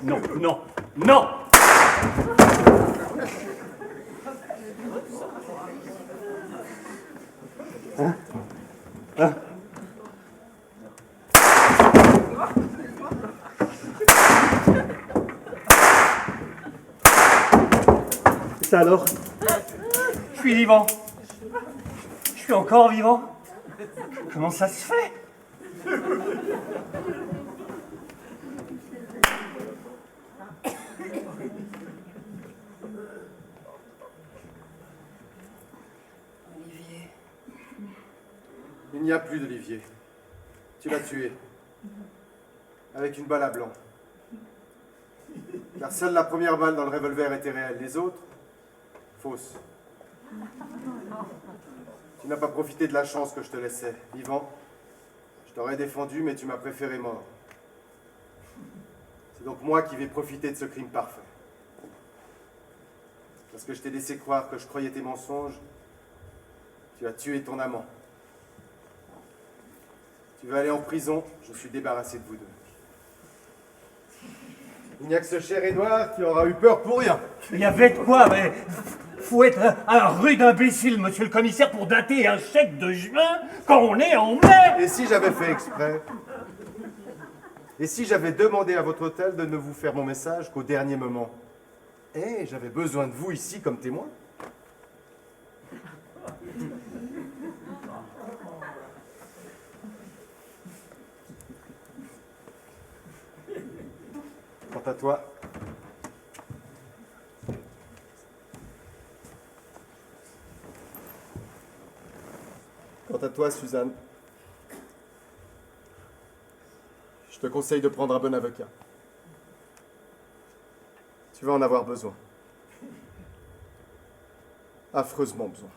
Non, non, non! Hein? Hein? Et ça alors? Je suis vivant. Je suis encore vivant. Comment ça se fait? Olivier. Il n'y a plus d'Olivier. Tu l'as tué. Avec une balle à blanc. Car seule la première balle dans le revolver était réelle. Les autres, fausses. Tu n'as pas profité de la chance que je te laissais. Vivant, je t'aurais défendu, mais tu m'as préféré mort. C'est donc moi qui vais profiter de ce crime parfait. Parce que je t'ai laissé croire que je croyais tes mensonges, tu as tué ton amant. Tu vas aller en prison, je suis débarrassé de vous deux. Il n'y a que ce cher Édouard qui aura eu peur pour rien. Il y avait de quoi, mais faut être un rude imbécile, monsieur le commissaire, pour dater un chèque de juin quand on est en mai. Et si j'avais fait exprès? Et si j'avais demandé à votre hôtel de ne vous faire mon message qu'au dernier moment? Eh, j'avais besoin de vous ici comme témoin. Quant à toi, Suzanne, je te conseille de prendre un bon avocat. Tu vas en avoir besoin. Affreusement besoin.